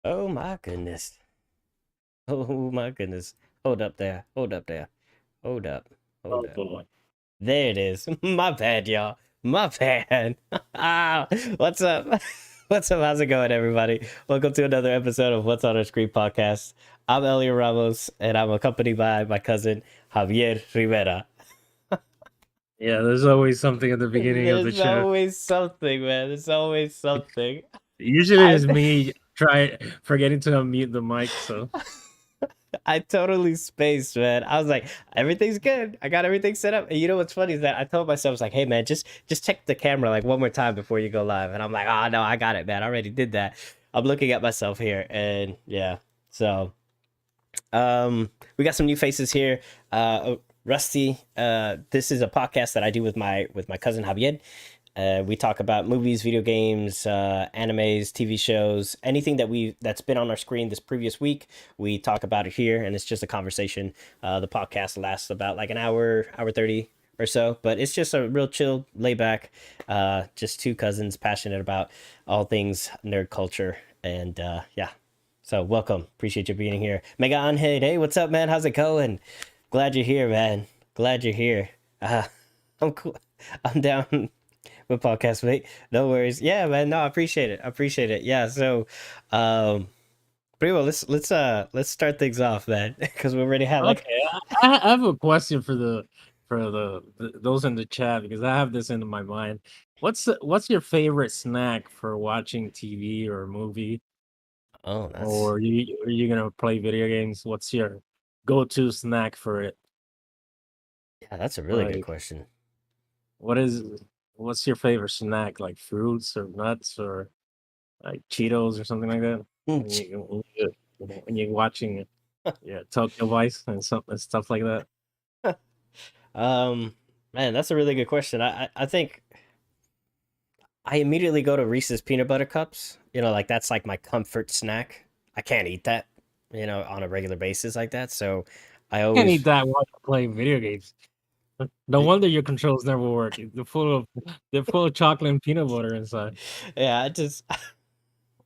Oh my goodness. Oh my goodness. Hold up there. Hold up there. Hold up. Hold Oh up. boy. There it is. My bad, y'all. My bad. What's up? What's up? How's it going, everybody? Welcome to another episode of What's on Our Screen podcast. I'm Elio Ramos, and I'm accompanied by my cousin Javier Rivera. Yeah, there's always something at the beginning of the There's show. always something, man. There's always something. Usually I it's me try forgetting to unmute the mic, so I totally spaced, man. I was like, everything's good. I got everything set up. And you know what's funny is that I told myself, I was like, hey man, just check the camera like one more time before you go live. And I'm like, oh no, I got it, man. I already did that. I'm looking at myself here, and yeah. So we got some new faces here. Rusty. This is a podcast that I do with my cousin Javier. We talk about movies, video games, animes, TV shows, anything that's been on our screen this previous week. We talk about it here, and it's just a conversation. The podcast lasts about like an hour 30 or so, but it's just a real chill, lay back. Just two cousins passionate about all things nerd culture, and yeah. So welcome, appreciate you being here. Mega Anhead, hey, what's up, man? How's it going? Glad you're here, man. Glad you're here. Uh, I'm cool. I'm down with podcast, mate. No worries. Yeah, man. No, I appreciate it. I appreciate it. Yeah. So, pretty well. Let's start things off, man, because we already had like. okay. I have a question for the those in the chat because I have this in my mind. What's your favorite snack for watching TV or a movie, Oh, that's or are you gonna play video games? What's your go-to snack for it? yeah, that's a really good Like question. what is what's your favorite snack? Like fruits or nuts or like Cheetos or something like that? Mm, When you're watching, yeah, Tokyo Vice and stuff like that. um, man, that's a really good question. I think I immediately go to Reese's peanut butter cups. Like that's like my comfort snack. I can't eat that, on a regular basis like that. So I Can't always eat that while you're playing video games. No wonder your controls never work. They're full of chocolate and peanut butter inside. yeah,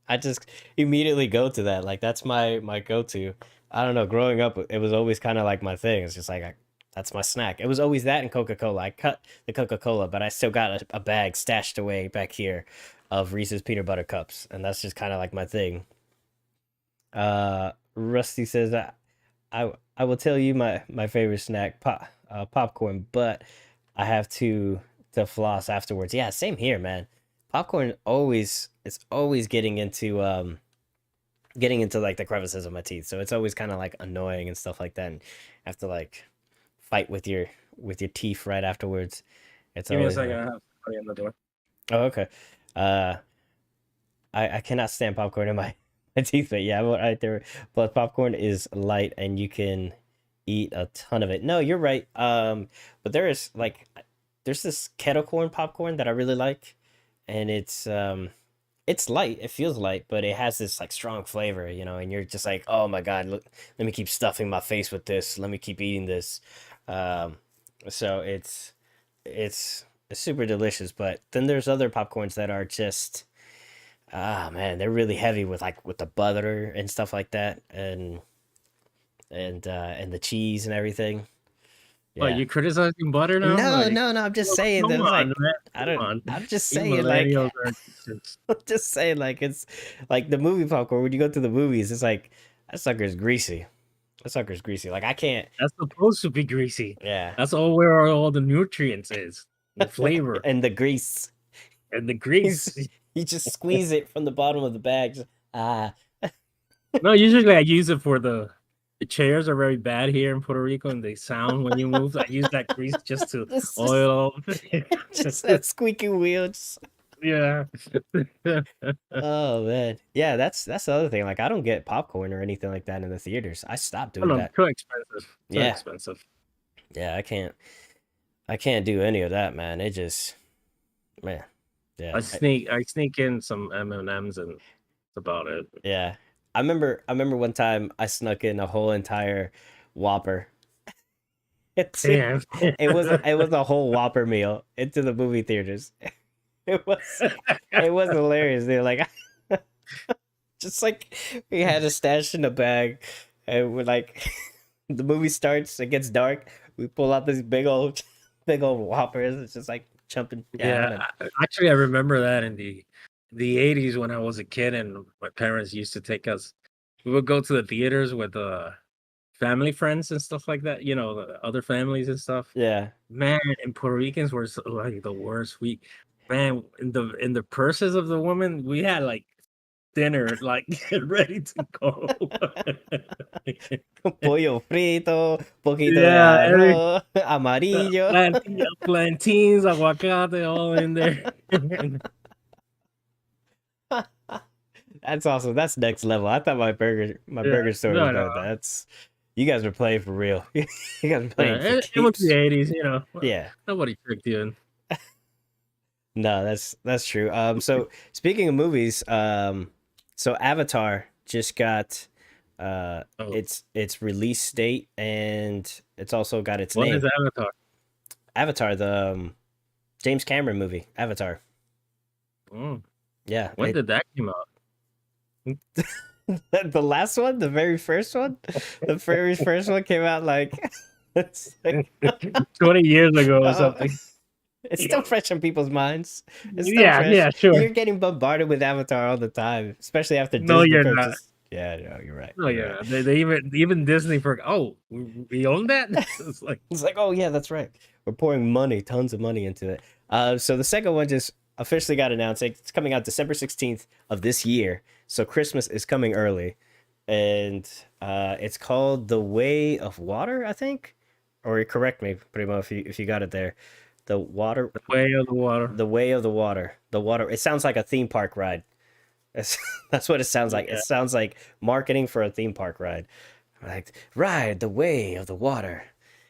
I just immediately go to that. Like that's my go-to. I don't know. Growing up, it was always kind of like my thing. It's just like that's my snack. It was always that and Coca-Cola. I cut the Coca-Cola, but I still got a bag stashed away back here of Reese's peanut butter cups, and that's just kind of like my thing. Rusty says I will tell you my favorite snack, popcorn, but I have to floss afterwards. Yeah, same here, man. Popcorn always it's always getting into like the crevices of my teeth. So it's always kind of like annoying and stuff like that. And have to like fight with your teeth right afterwards. It's Give me a always second. I have somebody on the door. oh okay. Uh, I cannot stand popcorn in my my teeth, but yeah, I'm right there. But popcorn is light and you can eat a ton of it. No, you're right. But there's this kettle corn popcorn that I really like, and it's light. It feels light, but it has this like strong flavor, and you're just like, oh my god, look, let me keep stuffing my face with this. Let me keep eating this. Um, so it's super delicious. But then there's other popcorns that are just man, they're really heavy with the butter and stuff like that, and the cheese and everything. What, Yeah. you criticizing butter now? No, Like, no, no. I'm just well, saying come that on, like man. I Come don't. on. I'm just You saying like millennials are just just saying like it's like the movie popcorn. When you go to the movies, it's like that sucker's greasy. That sucker's greasy. Like I can't. that's supposed to be greasy. Yeah. That's where all the nutrients is, the flavor And the grease. and the grease. He's you just squeeze it from the bottom of the bag. Ah. No, usually I use it for the chairs are very bad here in Puerto Rico and they sound when you move. I use that grease just to just oil. just that squeaky wheel. Yeah. Oh man, yeah. That's the other thing. Like I don't get popcorn or anything like that in the theaters. I stopped Oh doing no, that. too expensive. Too Yeah, expensive. yeah. I can't do any of that, man. It just man. I Yeah. sneak I sneak in some M&Ms and that's about it. Yeah. I remember one time I snuck in a whole entire Whopper. Damn. It was a whole Whopper meal into the movie theaters. It was it was hilarious. They're like Just like we had a stash in a bag, and we're like, the movie starts, it gets dark. We pull out these big old whoppers. It's just like jumping down, Yeah, and actually, I remember that in the 80s when I was a kid, and my parents used to take us. We would go to the theaters with family friends and stuff like that. You know, the other families and stuff. yeah. Man, and Puerto Ricans were like the worst. Man, in the purses of the women, we had like dinner like ready to go. Pollo frito, poquito de Yeah, arroz, amarillo. plantains, aguacate, all in there. That's awesome. That's next level. I thought my Yeah, burger store was no, no, better. That's you guys were playing for real. You guys were yeah, playing for it was the keeps. 80s, you know. Yeah. Nobody tricked you in. No, that's true. So speaking of movies, so Avatar just got Oh, its release date, and it's also got its what is name. Avatar? Avatar, the James Cameron movie, Avatar. Mm, Yeah, when did that come out? the last one, the very first one, the very first one came out like it's like 20 years ago or oh, something. it's still fresh in people's minds. It's still Yeah, fresh. yeah, sure. You're getting bombarded with Avatar all the time, especially after No, Disney you're not. purchased. Yeah, no, you're right. No, You're you're right. not. They even Disney for we own that? It's like It's like, oh yeah, that's right. We're pouring money, tons of money into it. So the second one just officially got announced. It's coming out December 16th of this year. So Christmas is coming early, and it's called The Way of Water, I think. Or correct me, Primo, if you got it there. The water, the way of the water. the way of the water, the water. It sounds like a theme park ride. That's, that's what it sounds like. It Yeah. sounds like marketing for a theme park ride. Like ride the way of the water.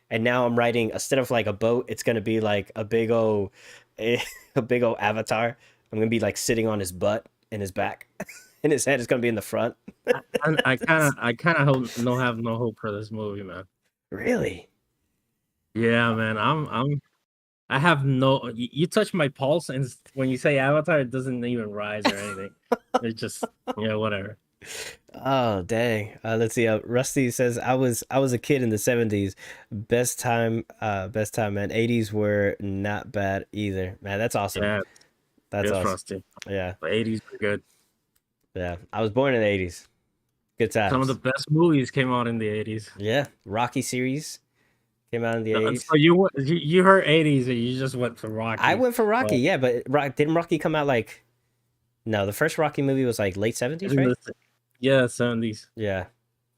And now I'm writing instead of like a boat, it's gonna be like a big old, a big old avatar. I'm gonna be like sitting on his butt and his back, and his head is gonna be in the front. I kind of have no hope for this movie, man. Really? Yeah, man. I have no. You touch my pulse, and when you say Avatar, it doesn't even rise or anything. It's just whatever. Oh dang. Let's see. Rusty says I was a kid in the 70s. Best time, man. 80s were not bad either. Man, that's awesome. Yeah, That's it's awesome. rusty. Yeah. The 80s were good. Yeah. I was born in the 80s. Good Some of the times. best movies came out in the 80s. Yeah. Rocky series came out in the So 80s. you heard 80s and you just went to I Rocky. went for Rocky, But yeah, but didn't Rocky come out like no, the first Rocky movie was like late 70s, in right? the yeah 70s, Yeah.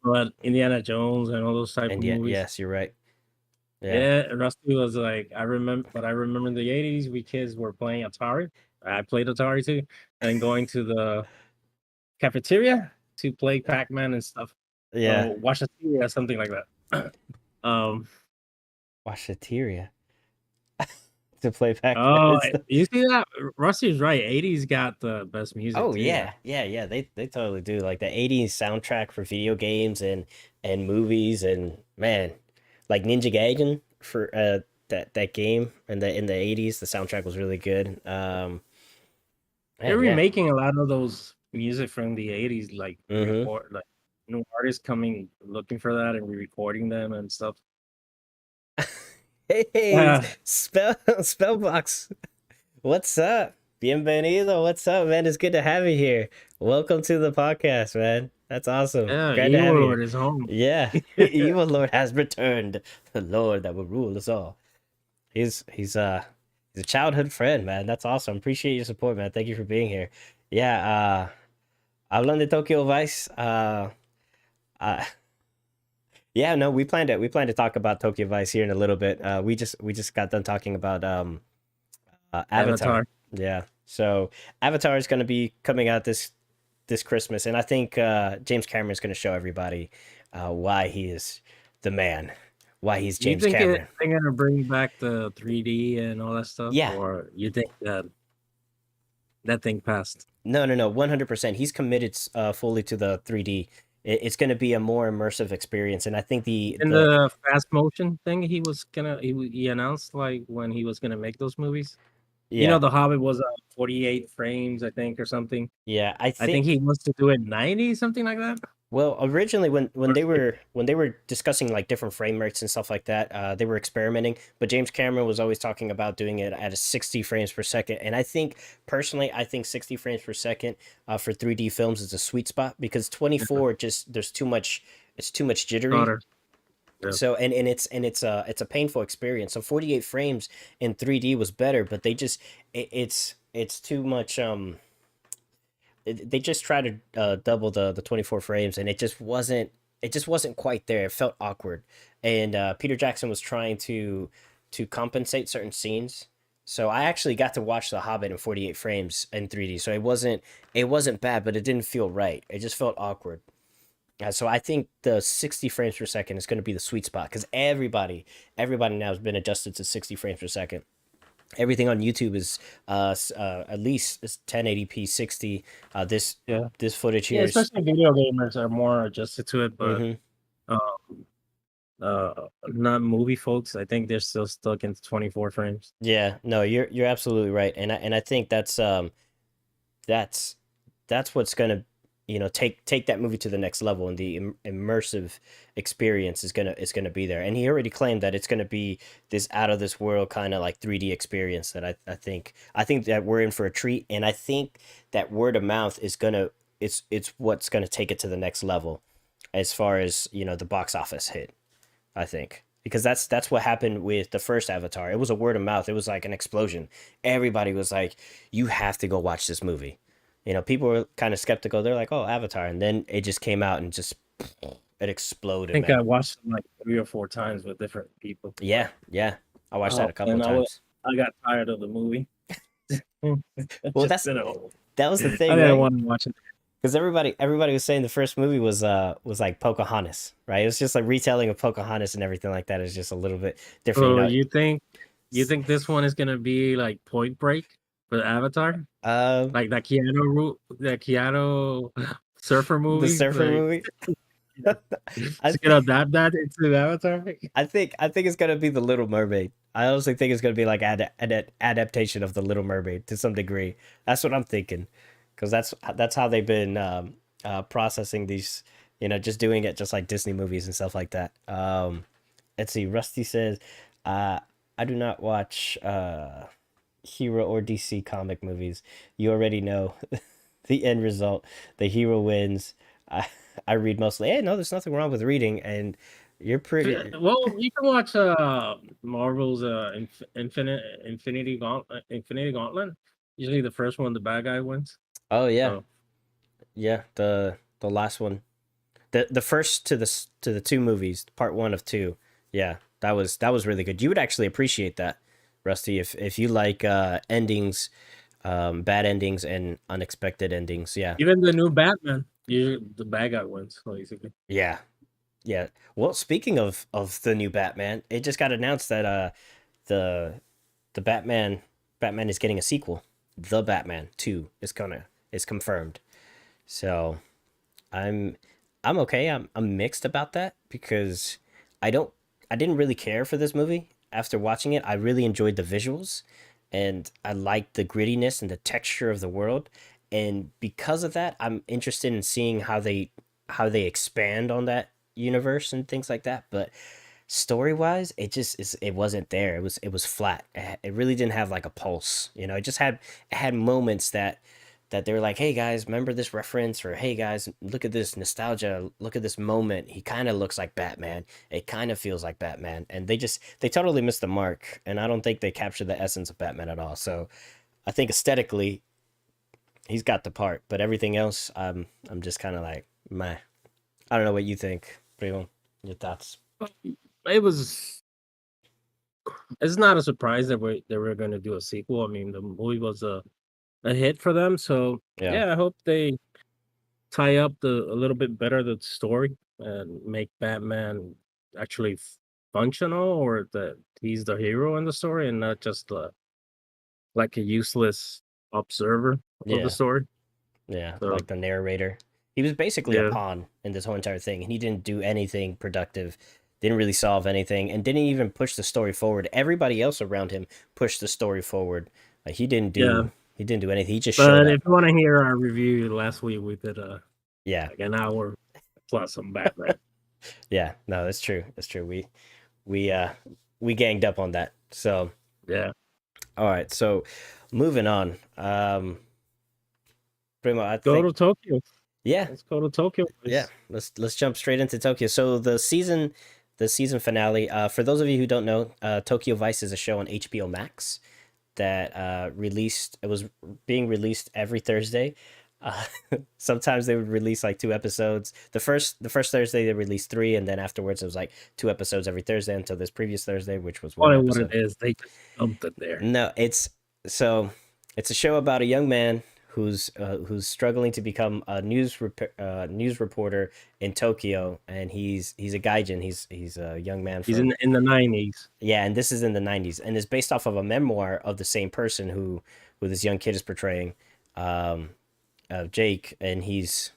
but Indiana Jones and all those type And of yet, movies. yes, you're right. Yeah. Yeah, Rusty was like I remember in the 80s we kids were playing Atari. I played Atari too, and going to the cafeteria to play Pac-Man and stuff. Yeah. So watch a TV or something like that. um Washateria to play Pac-Man oh and stuff. you see that? Rusty's right. 80s got the best music Oh too, man. yeah. Yeah, yeah. They totally do. Like the 80s soundtrack for video games and movies and man, like Ninja Gaiden for that game and the in the 80s, the soundtrack was really good. They're Man, yeah. remaking a lot of those music from the 80s, like Mhm. record like new artists coming looking for that and re-recording them and stuff. Hey, Yeah, Spellbox. What's up? Bienvenido. What's up, man? It's good to have you here. Welcome to the podcast, man. That's awesome. yeah, Glad to have Evil you Lord here. is home. Yeah, evil Lord has returned. The Lord that will rule us all. He's a childhood friend, man. That's awesome. Appreciate your support, man. Thank you for being here. Yeah. Hablan de Tokyo Vice. Uh, yeah. No, we plan to talk about Tokyo Vice here in a little bit. We just got done talking about Avatar. Avatar. Yeah. So Avatar is going to be coming out this Christmas, and I think James Cameron is going to show everybody why he is the man, why he's You James think Cameron. they're gonna bring back the 3D and all that stuff, Yeah. or you think that that thing passed? No, no, no. 100%. He's committed fully to the 3D. It's going to be a more immersive experience, and I think In the the fast motion thing, he announced like when he was gonna make those movies. You know, Yeah, The Hobbit was 48 frames, I think, or something. yeah. I I think think he wants to do it 90, something like that. well, originally when Or they 60. were discussing like different frame rates and stuff like that, they were experimenting. But James Cameron was always talking about doing it at a 60 frames per second. And I think personally, I think 60 frames per second for 3D films is a sweet spot because Yeah, 24 just there's too much, it's too much jittery. daughter. Yeah. So it's a painful experience. So 48 frames in 3D was better, but they just it's too much they just tried to double the 24 frames and it just wasn't quite there. It felt awkward. And Peter Jackson was trying to compensate certain scenes. So I actually got to watch The Hobbit in 48 frames in 3D. So it wasn't bad, but it didn't feel right. It just felt awkward. So I think the 60 frames per second is going to be the sweet spot because everybody now has been adjusted to 60 frames per second. Everything on YouTube is at least is 1080p 60. Yeah. This footage Yeah, here is especially video gamers are more adjusted to it, but mhm. um not movie folks. I think they're still stuck in 24 frames. Yeah, no, you're absolutely right. And I think that's that's what's gonna take that movie to the next level, and the immersive experience is gonna be there. And he already claimed that it's gonna be this out of this world kind of like 3D experience that I think that we're in for a treat. And I think that word of mouth is gonna it's what's gonna take it to the next level as far as the box office hit. I think because that's what happened with the first Avatar. It was a word of mouth. It was like an explosion. Everybody was like, "You have to go watch this movie." People were kind of skeptical. They're like, "Oh, Avatar," and then it just came out and just it I exploded, think I man. watched them like 3 or 4 times with different people. Yeah, yeah. I watched that Oh, a couple and times. I got tired of the movie. Well, Just that's didn't know. that was the I thing, didn't right? want to watch it. Because everybody was saying the first movie was like Pocahontas, right? It was just like retelling of Pocahontas and everything like that. Is just a little bit different, So you think this one is gonna be like Point Break for Avatar? Uh, Like that Keanu surfer the movie? surfer Like movie. I is it gonna adapt that into Avatar? I think it's gonna be the Little Mermaid. I honestly think it's gonna be like an adaptation of the Little Mermaid to some degree. That's what I'm thinking, because that's how they've been processing these. Just doing it just like Disney movies and stuff like that. Let's see. Rusty says, uh, "I do not watch hero or DC comic movies. You already know the end result. The hero wins. I I read mostly. Hey, no, there's nothing wrong with reading, and you're pretty. Well, you can watch Marvel's Infinity Gauntlet. Usually the first one the bad guy wins. Oh yeah, So yeah. The last one, the first to the two movies, part one of two. Yeah, that was really good. You would actually appreciate that, Rusty, if you like endings, bad endings and unexpected endings. Yeah, even the new Batman, the bad guy wins, basically. yeah, yeah. Well, speaking of the new Batman, it just got announced that the the Batman is getting a sequel. The Batman 2 is confirmed. So I'm I'm okay. I'm mixed about that because I don't I didn't really care for this movie after watching it. I really enjoyed the visuals and I liked the grittiness and the texture of the world. And because of that, I'm interested in seeing how they expand on that universe and things like that. But story wise, it wasn't there. It was flat. It really didn't have like a pulse. It had moments that they were like, hey guys, remember this reference, or hey guys, look at this nostalgia, look at this moment. He kind of looks like Batman. It kind of feels like Batman, and they totally missed the mark. And I don't think they captured the essence of Batman at all. So I think aesthetically, he's got the part, but everything else, I'm just kind of like, meh. I don't know what you think, Primo. Your thoughts? It was. It's not a surprise that they were going to do a sequel. I mean, the movie was a hit for them, so Yeah. yeah, I hope they tie up a little bit better the story and make Batman actually functional, or that he's the hero in the story and not just like a useless observer of the Yeah. story. Yeah, So like the narrator. He was basically a yeah, pawn in this whole entire thing, and he didn't do anything productive, didn't really solve anything, and didn't even push the story forward. Everybody else around him pushed the story forward, Like Yeah, he didn't do anything. He just showed but up. if you want to hear our review, last week we did Yeah, like an hour plus some background. yeah. No, that's true. That's true. We uh we ganged up on that. So Yeah, all right. So moving on. Primo, I go think to Tokyo. yeah, Let's go to Tokyo, yeah. please. Let's jump straight into Tokyo. So the season finale. For those of you who don't know, Tokyo Vice is a show on HBO Max that released. It was being released every Thursday. Uh, Sometimes they would release like two episodes. The first Thursday they released three, and then afterwards it was like two episodes every Thursday until this previous Thursday, which was one Call it what it episode. is. They just dumped it there. No, so it's a show about a young man who's struggling to become a news reporter in Tokyo, and he's a gaijin. He's a young man He's from in the 90s. yeah, and this is in the 90s, and it's based off of a memoir of the same person who this young kid is portraying, um, Jake, and he's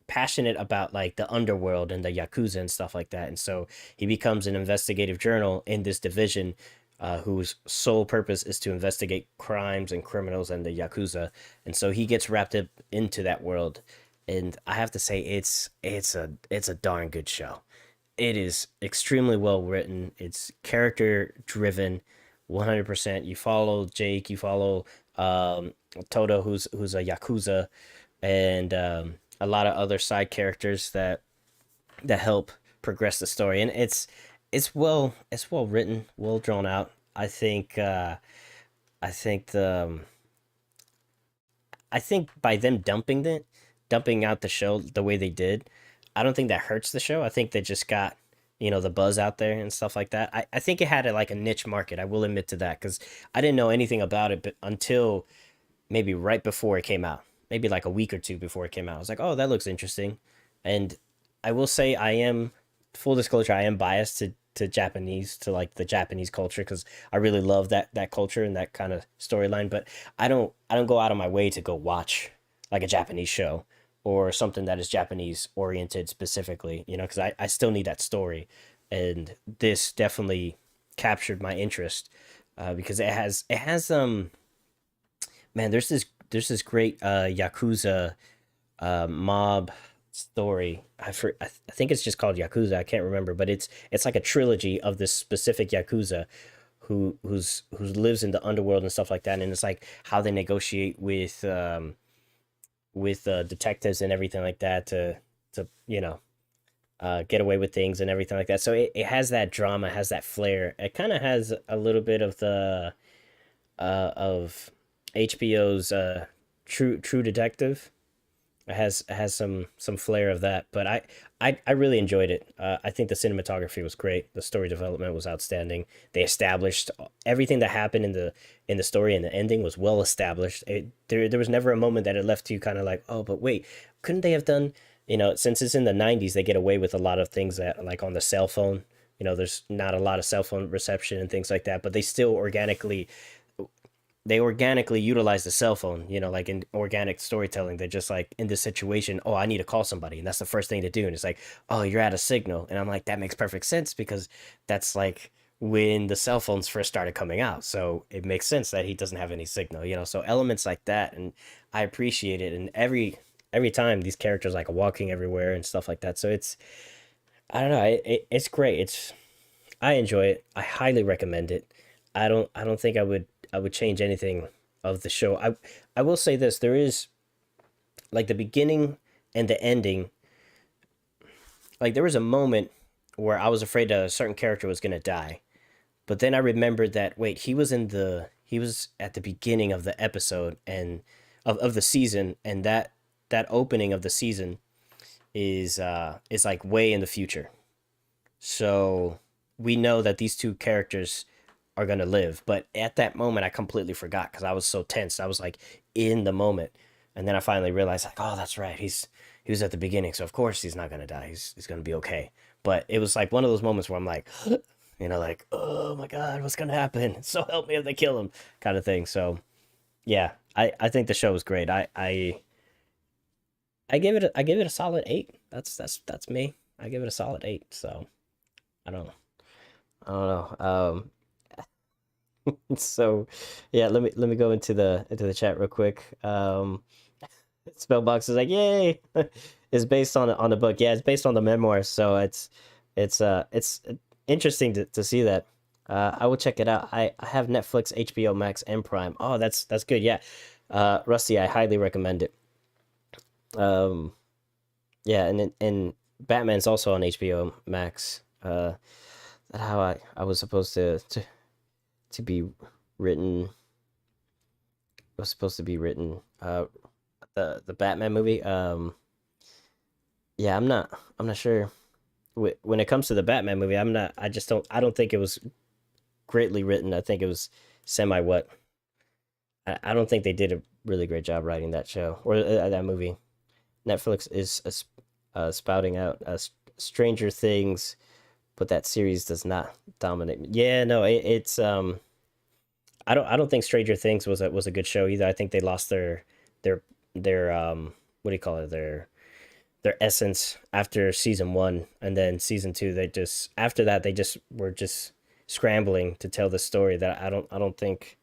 passionate about like the underworld and the yakuza and stuff like that, and so he becomes an investigative journal in this division, whose sole purpose is to investigate crimes and criminals and the yakuza, and so he gets wrapped up into that world, and I have to say it's a darn good show. It is extremely well written. It's character driven, 100%. You follow Jake, you follow Toto, who's a yakuza, and a lot of other side characters that help progress the story. And it's well written, well drawn out. I think I think by them dumping out the show the way they did, I don't think that hurts the show. I think they just got, the buzz out there and stuff like that. I think it had like a niche market. I will admit to that because I didn't know anything about it but until maybe right before it came out, maybe like a week or two before it came out. I was like, oh, that looks interesting. And I will say full disclosure, I am biased to Japanese, to like the Japanese culture because I really love that culture and that kind of storyline. But I don't go out of my way to go watch like a Japanese show or something that is Japanese oriented specifically, because I still need that story. And this definitely captured my interest, because it has man, there's this great yakuza mob story. I think it's just called Yakuza. I can't remember, but it's like a trilogy of this specific yakuza who lives in the underworld and stuff like that. And it's like how they negotiate with detectives and everything like that to get away with things and everything like that. So it has that drama, has that flair. It kind of has a little bit of the of HBO's True Detective. It has some flair of that, but I really enjoyed it. I think the cinematography was great. The story development was outstanding. They established everything that happened in the story, and the ending was well established. There was never a moment that it left you kind of like, oh, but wait, couldn't they have done? Since it's in the 90s, they get away with a lot of things that like on the cell phone. There's not a lot of cell phone reception and things like that, but they organically utilize the cell phone, like in organic storytelling. They're just like in this situation, oh, I need to call somebody. And that's the first thing to do. And it's like, oh, you're at a signal. And I'm like, that makes perfect sense because that's like when the cell phones first started coming out. So it makes sense that he doesn't have any signal. So elements like that. And I appreciate it. And every time these characters like walking everywhere and stuff like that. So I don't know. It's great. I enjoy it. I highly recommend it. I don't think I would change anything of the show. I will say this, there is like the beginning and the ending, like there was a moment where I was afraid a certain character was going to die. But then I remembered that wait, he was at the beginning of the episode and of the season, and that opening of the season is like way in the future. So we know that these two characters are gonna live. But at that moment, I completely forgot because I was so tense. I was like in the moment, and then I finally realized like, oh, that's right. He was at the beginning, so of course he's not gonna die. He's gonna be okay. But it was like one of those moments where I'm like, like, oh my god, what's gonna happen? So help me if they kill him, kind of thing. So yeah, I think the show is great. I give it a solid 8. That's me. I give it a solid 8. So I don't know. I don't know. So, yeah, let me go into the chat real quick. Spellbox is like, yay! It's based on the book. Yeah, it's based on the memoirs. So it's interesting to see that. I will check it out. I have Netflix, HBO Max, and Prime. Oh, that's good. Yeah, Rusty, I highly recommend it. Um, yeah, and Batman's also on HBO Max. That how I was supposed to be written. Was supposed to be written. The Batman movie. Yeah, I'm not sure. When it comes to the Batman movie, I'm not. I just don't. I don't think it was greatly written. I think it was semi what. I don't think they did a really great job writing that show or that movie. Netflix is spouting out Stranger Things, but that series does not dominate. Yeah, no, it's I don't think Stranger Things was a good show either. I think they lost their their what do you call it, their essence after season one, and then season two they just after that they just were just scrambling to tell the story that I don't think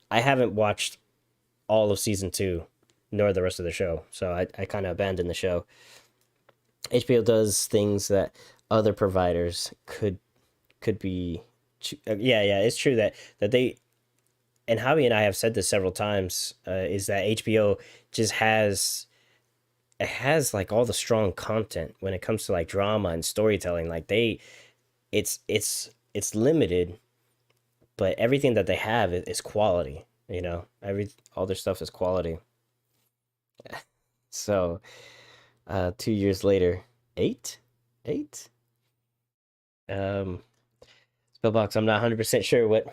I haven't watched all of season two nor the rest of the show, so I kind of abandoned the show. HBO does things that other providers could be. Yeah, yeah, it's true that they and Javi and I have said this several times, is that HBO just has it has like all the strong content when it comes to like drama and storytelling. Like it's limited, but everything that they have is quality. You know, all their stuff is quality. So 2 years later, eight, eight. Um, Spellbox, I'm not 100% sure what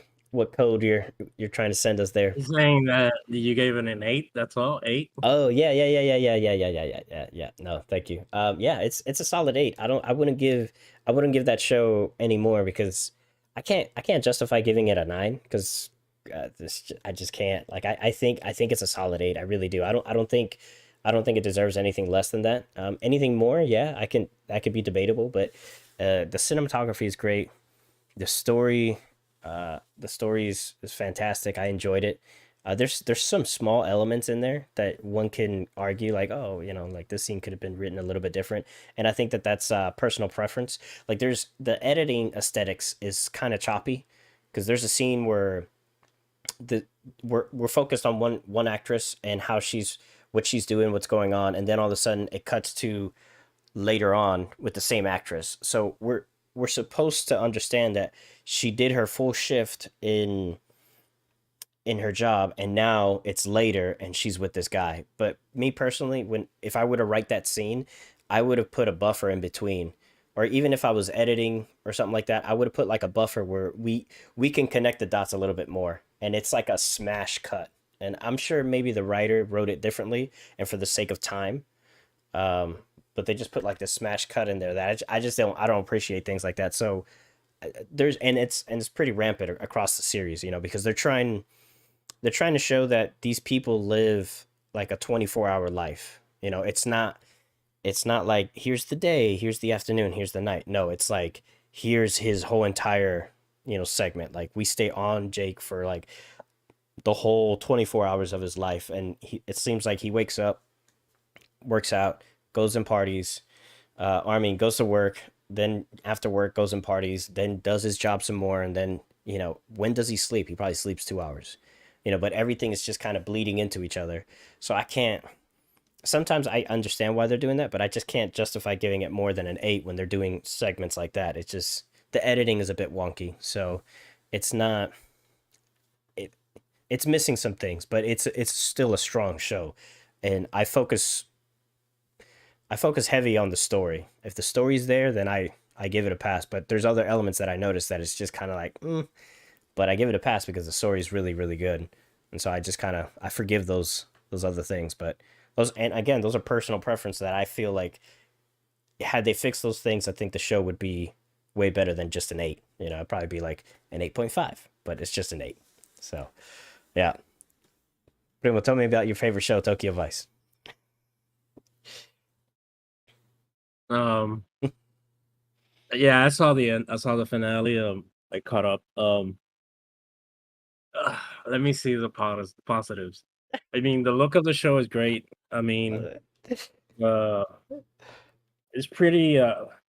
code you're trying to send us there. He's saying that you gave it an 8, that's all? 8? Oh yeah, yeah, yeah, yeah, yeah, yeah, yeah, yeah, yeah, yeah, yeah. No, thank you. Yeah, it's a solid 8. I wouldn't give that show any more because I can't justify giving it a 9 because I just can't. Like I think it's a solid 8. I really do. I don't think it deserves anything less than that. Anything more, yeah, I can that could be debatable, but the cinematography is great. The story is fantastic. I enjoyed it. There's some small elements in there that one can argue like, oh, you know, like this scene could have been written a little bit different, and I think that that's personal preference. Like there's the editing aesthetics is kind of choppy because there's a scene where the we're focused on one actress and how she's what she's doing, what's going on, and then all of a sudden it cuts to later on with the same actress. So we're supposed to understand that she did her full shift in her job and now it's later and she's with this guy. But me personally, when if I were to write that scene, I would have put a buffer in between. Or even if I was editing or something like that, I would have put like a buffer where we can connect the dots a little bit more. And it's like a smash cut. And I'm sure maybe the writer wrote it differently and for the sake of time. Um, but they just put like the smash cut in there that I just I don't appreciate things like that. So there's and it's pretty rampant across the series, you know, because they're trying to show that these people live like a 24-hour life. You know, it's not like here's the day, here's the afternoon, here's the night. No, it's like here's his whole entire, you know, segment. Like we stay on Jake for like the whole 24 hours of his life and it seems like he wakes up, works out, goes and parties, I mean, goes to work, then after work goes and parties, then does his job some more, and then you know when does he sleep? He probably sleeps 2 hours, you know. But everything is just kind of bleeding into each other. So I can't. Sometimes I understand why they're doing that, but I just can't justify giving it more than an 8 when they're doing segments like that. It's just the editing is a bit wonky, so it's not. It it's missing some things, but it's still a strong show, and I focus heavy on the story. If the story's there, then I give it a pass. But there's other elements that I notice that it's just kind of like, but I give it a pass because the story is really really good, and so I just kind of I forgive those other things. But those and again those are personal preference that I feel like had they fixed those things, I think the show would be way better than just an 8. You know, it'd probably be like an 8.5, but it's just an 8. So yeah. Primo, tell me about your favorite show, Tokyo Vice. Um, yeah, I saw the end. I saw the finale. I caught up. Let me see the positives. I mean, the look of the show is great. I Uh, mean, uh, it's pretty,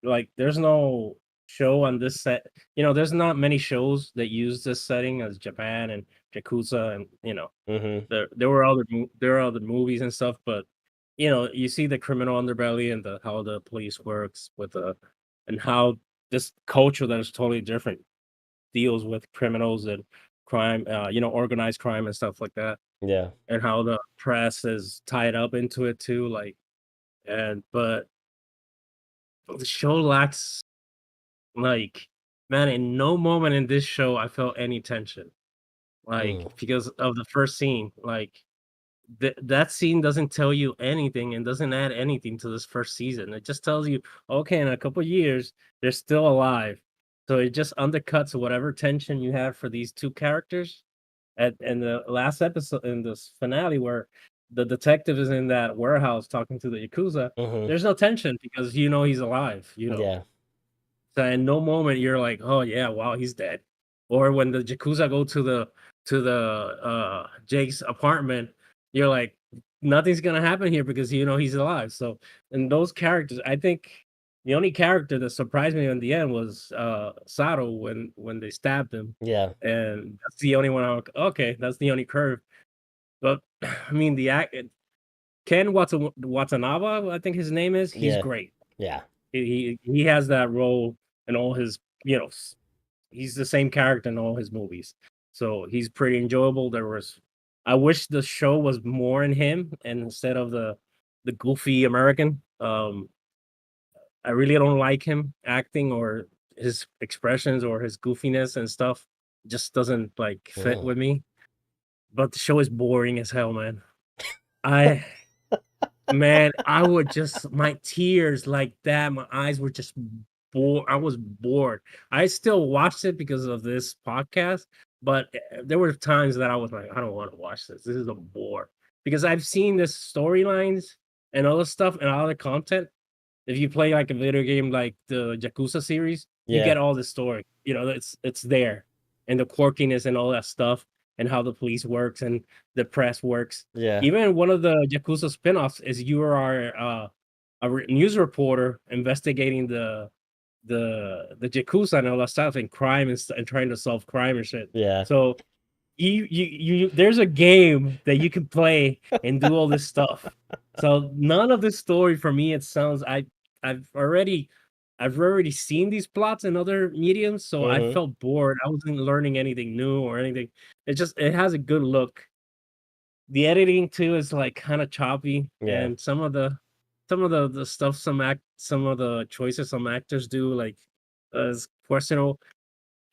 like, there's no show on this set there's not many shows that use this setting as Japan and Yakuza and, mhm. there are other movies and stuff, but, you see the criminal underbelly and how the police works with and how this culture that is totally different deals with criminals and crime, organized crime and stuff like that, Yeah. and how the press is tied up into it too, like, but the show lacks, like, man, in no moment in this show I felt any tension, like, Mm. because of the first scene, like, that scene doesn't tell you anything and doesn't add anything to this first season. It just tells you, okay, in a couple years, they're still alive. So it just undercuts whatever tension you have for these two characters. In the last episode, in this finale, where the detective is in that warehouse talking to the Yakuza, Mhm. there's no tension because he's alive. Yeah. So in no moment you're like, "Oh, yeah, wow, he's dead." Or when the Yakuza go to the Jake's apartment, you're like, "Nothing's gonna happen here because he's alive." So, and those characters, I think the only character that surprised me in the end was, Sato when they stabbed him, Yeah. and that's the only one I'm like, "Okay, that's the only curve." But, I mean, Ken Watanabe, I think his name is, he's Yeah. great. Yeah. He has that role in all his, he's the same character in all his movies. So he's pretty enjoyable. I wish the show was more in him and instead of the goofy American. I really don't like him acting or his expressions or his goofiness and stuff. Just doesn't like fit Mm. with me. But the show is boring as hell, man. I Man, I would just my tears like that, my eyes were just bored. I was bored. I still watched it because of this podcast, but, there were times that I was like, "I don't wanna watch this. This is a bore." Because I've seen the storylines and other stuff and other content. If you play, like, a video game like the Yakuza series, you Yeah. get all the story, it's there, and the quirkiness and all that stuff, and how the police works and the press works. Yeah. Even one of the Yakuza spinoffs is you are, news reporter investigating the Yakuza and all that stuff and crime and trying to solve crime and shit. Yeah. So there's a game that you can play and do all this stuff. So none of this story for me, it sounds I've already I've already seen these plots in other mediums, so I Mhm. felt bored. I wasn't learning anything new or anything. It has a good look. The editing too is like kind of choppy, Yeah. and some of the stuff some of the choices some actors do like is questionable.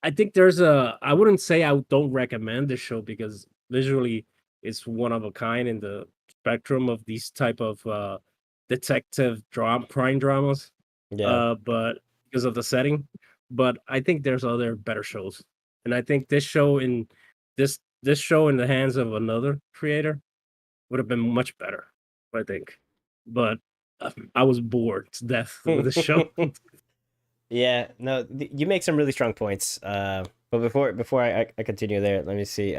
I think I wouldn't say I don't recommend this show because visually it's one of a kind in the spectrum of these type of detective crime dramas. Yeah. But because of the setting. But I think there's other better shows. And I think this show in the hands of another creator would have been much better, I think. But I was bored to death with the show. Yeah, no, you make some really strong points. But before I continue there, let me see.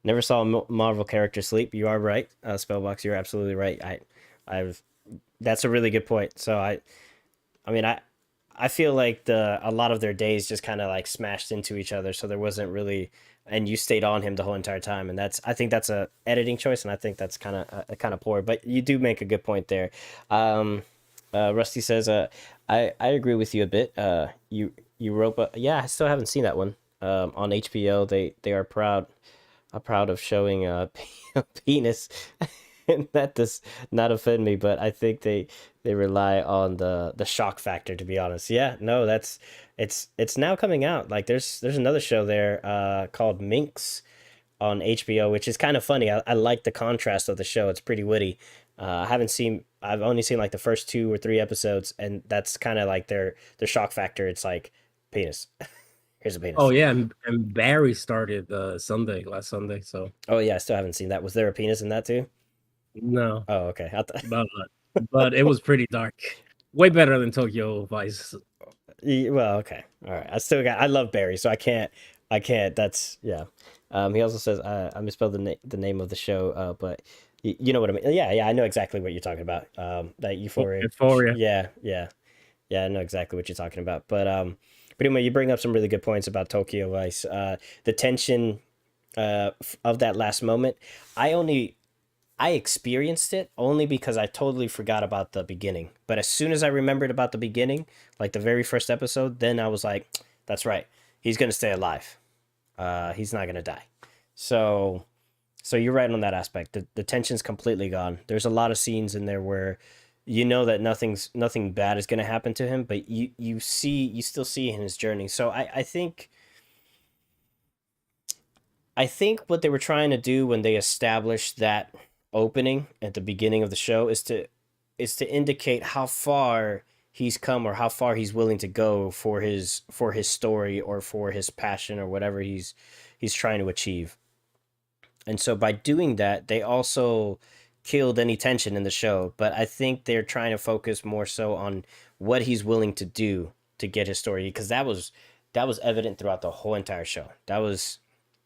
Never saw a Marvel character sleep. You are right, Spellbox. You're absolutely right. I've that's a really good point. So I mean, I feel like a lot of their days just kind of like smashed into each other, so there wasn't really, and you stayed on him the whole entire time, and I think that's a editing choice, and I think that's kind of poor. But you do make a good point there. Um, Rusty says, I agree with you a bit. Europa, yeah, I still haven't seen that one. On HBO, they are proud of showing a penis, and that does not offend me. But I think they rely on the shock factor. To be honest, yeah, no, it's now coming out. Like there's another show there called Minx on HBO, which is kind of funny. I like the contrast of the show. It's pretty witty. I've only seen like the first 2 or 3 episodes, and that's kind of like their shock factor. It's like penis. Here's a Oh penis. yeah, and Barry started last Sunday, so Oh yeah, I still haven't seen that. Was there a penis in that too? no. Oh okay. But but it was pretty dark. Way better than Tokyo Vice. Well, okay, all right. I love Barry, so I can't. That's yeah. He also says I misspelled the name of the show, but you know what I mean. Yeah, yeah, I know exactly what you're talking about. That Euphoria. Euphoria. Yeah, yeah, yeah. I know exactly what you're talking about. But anyway, you bring up some really good points about Tokyo Vice. The tension of that last moment. I only I experienced it only because I totally forgot about the beginning. But as soon as I remembered about the beginning, like the very first episode, then I was like, "That's right. He's gonna stay alive. He's not gonna die." So, so you're right on that aspect. The tension's completely gone. There's a lot of scenes in there where you know that nothing bad is gonna happen to him, but you still see in his journey. So I think what they were trying to do when they established that opening at the beginning of the show is to indicate how far he's come or how far he's willing to go for his story or for his passion or whatever he's trying to achieve. And so by doing that, they also killed any tension in the show, but I think they're trying to focus more so on what he's willing to do to get his story because that was evident throughout the whole entire show. That was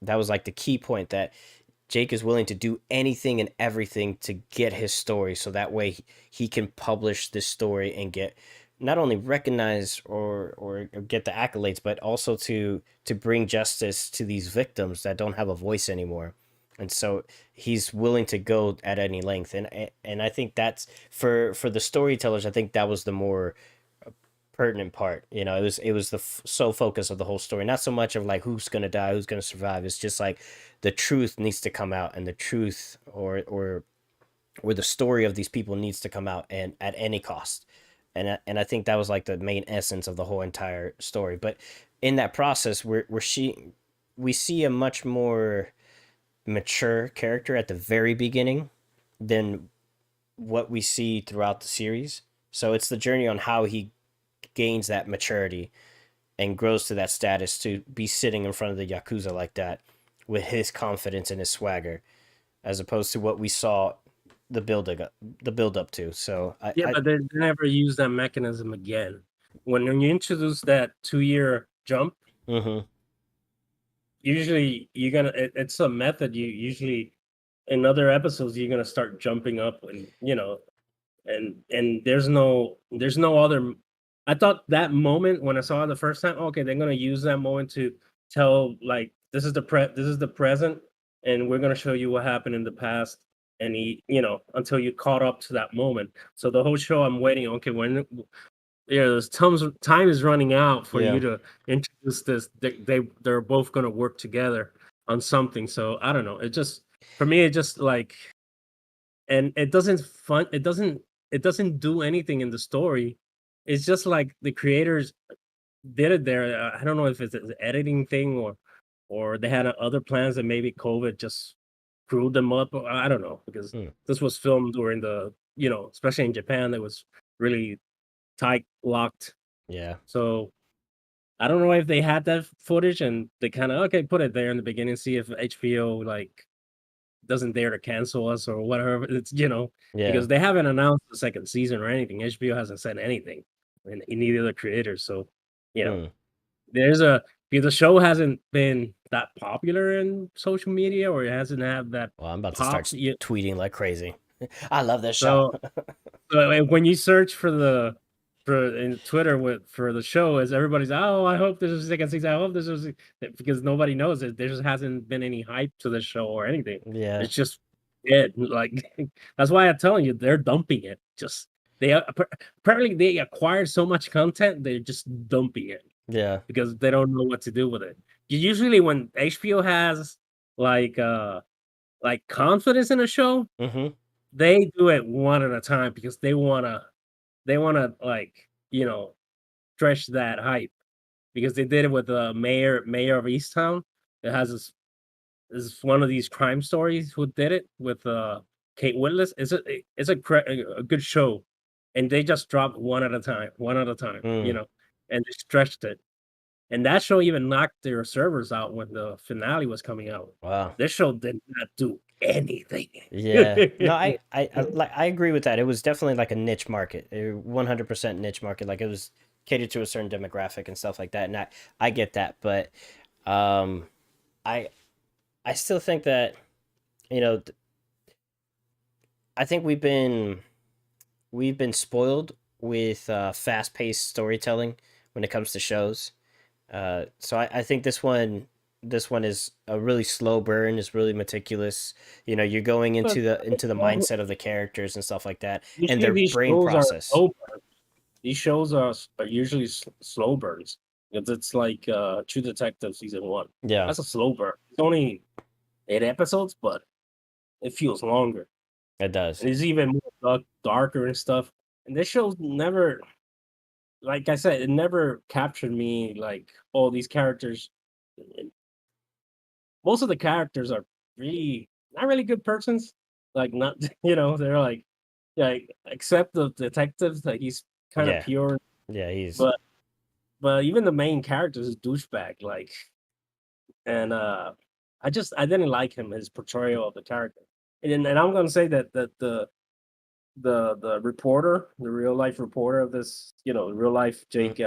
like the key point that Jake is willing to do anything and everything to get his story so that way he can publish this story and get not only recognized or get the accolades but also to bring justice to these victims that don't have a voice anymore. And so he's willing to go at any length, and I think that's for the storytellers. I think that was the more pertinent part. It was the sole focus of the whole story, not so much of like who's gonna die, who's gonna survive. It's just like the truth needs to come out, and the truth or the story of these people needs to come out, and at any cost. And I think that was like the main essence of the whole entire story. But in that process, we see a much more mature character at the very beginning than what we see throughout the series. So it's the journey on how he gains that maturity and grows to that status to be sitting in front of the Yakuza like that with his confidence and his swagger, as opposed to what we saw the build up to. So I, Yeah, I but they never use that mechanism again. When you introduce that 2-year jump, mm-hmm, usually it's a method. You usually in other episodes you're gonna start jumping up, and and there's no other. I thought that moment when I saw it the first time, okay, they're gonna use that moment to tell like this is the present, and we're gonna show you what happened in the past, and until you caught up to that moment. So the whole show, I'm waiting. Okay, when there's tons of time is running out for you yeah, to introduce this. They're both gonna work together on something. So I don't know. It just for me, it just like and it doesn't do anything in the story. It's just like the creators did it there. I don't know if it's an editing thing or they had other plans that maybe COVID just screwed them up. Or I don't know because mm, this was filmed during especially in Japan, it was really tight locked. yeah, So I don't know if they had that footage and they kind of okay put it there in the beginning, see if HBO like doesn't dare to cancel us or whatever. yeah, Because they haven't announced the second season or anything. HBO hasn't said anything, and neither the creators. So, you know, mm. there's a because the show hasn't been that popular in social media or it hasn't had that Well, I'm about to pop. start tweeting like crazy. I love this show. So So, when you search for in Twitter for the show, is everybody's, "Oh, I hope there's a second season. I hope there's a," because nobody knows it. There just hasn't been any hype to the show or anything. Yeah, It's just it. Like that's why I'm telling you, they're dumping it. Just apparently they acquired so much content, they're just dumping it yeah, because they don't know what to do with it. Usually, when HBO has like confidence in a show, mm-hmm, they do it one at a time because they wanna, like, stretch that hype because they did it with the mayor of Easttown. It has this one of these crime stories who did it with, Kate Winslet. It's a good show, and they just dropped one at a time, mm, and they stretched it, and that show even knocked their servers out when the finale was coming out. wow. This show did not do anything. Yeah. No, I agree with that. It was definitely like a niche market, a 100% niche market. Like it was catered to a certain demographic and stuff like that. And I get that, but um, I I still think that you know I think we've been spoiled with fast paced storytelling when it comes to shows. So I think this one is a really slow burn. It's really meticulous. You're going But into the mindset of the characters and stuff like that, and usually their these brain shows are process. slow burns. These shows are usually slow burns. It's like True Detective season 1. Yeah, That's a slow burn. It's only 8 episodes, but it feels longer. it does. And it's even more darker and stuff. And this show never, like I said, it never captured me like all these characters. And most of the characters are really not really good persons. Like not, they're like except the detectives, like he's kind of Yeah, pure, yeah. He's but even the main character is a douchebag. Like, and I didn't like him, his portrayal of the character. And I'm gonna say that the reporter, the real life reporter of this, real life mm, Jake,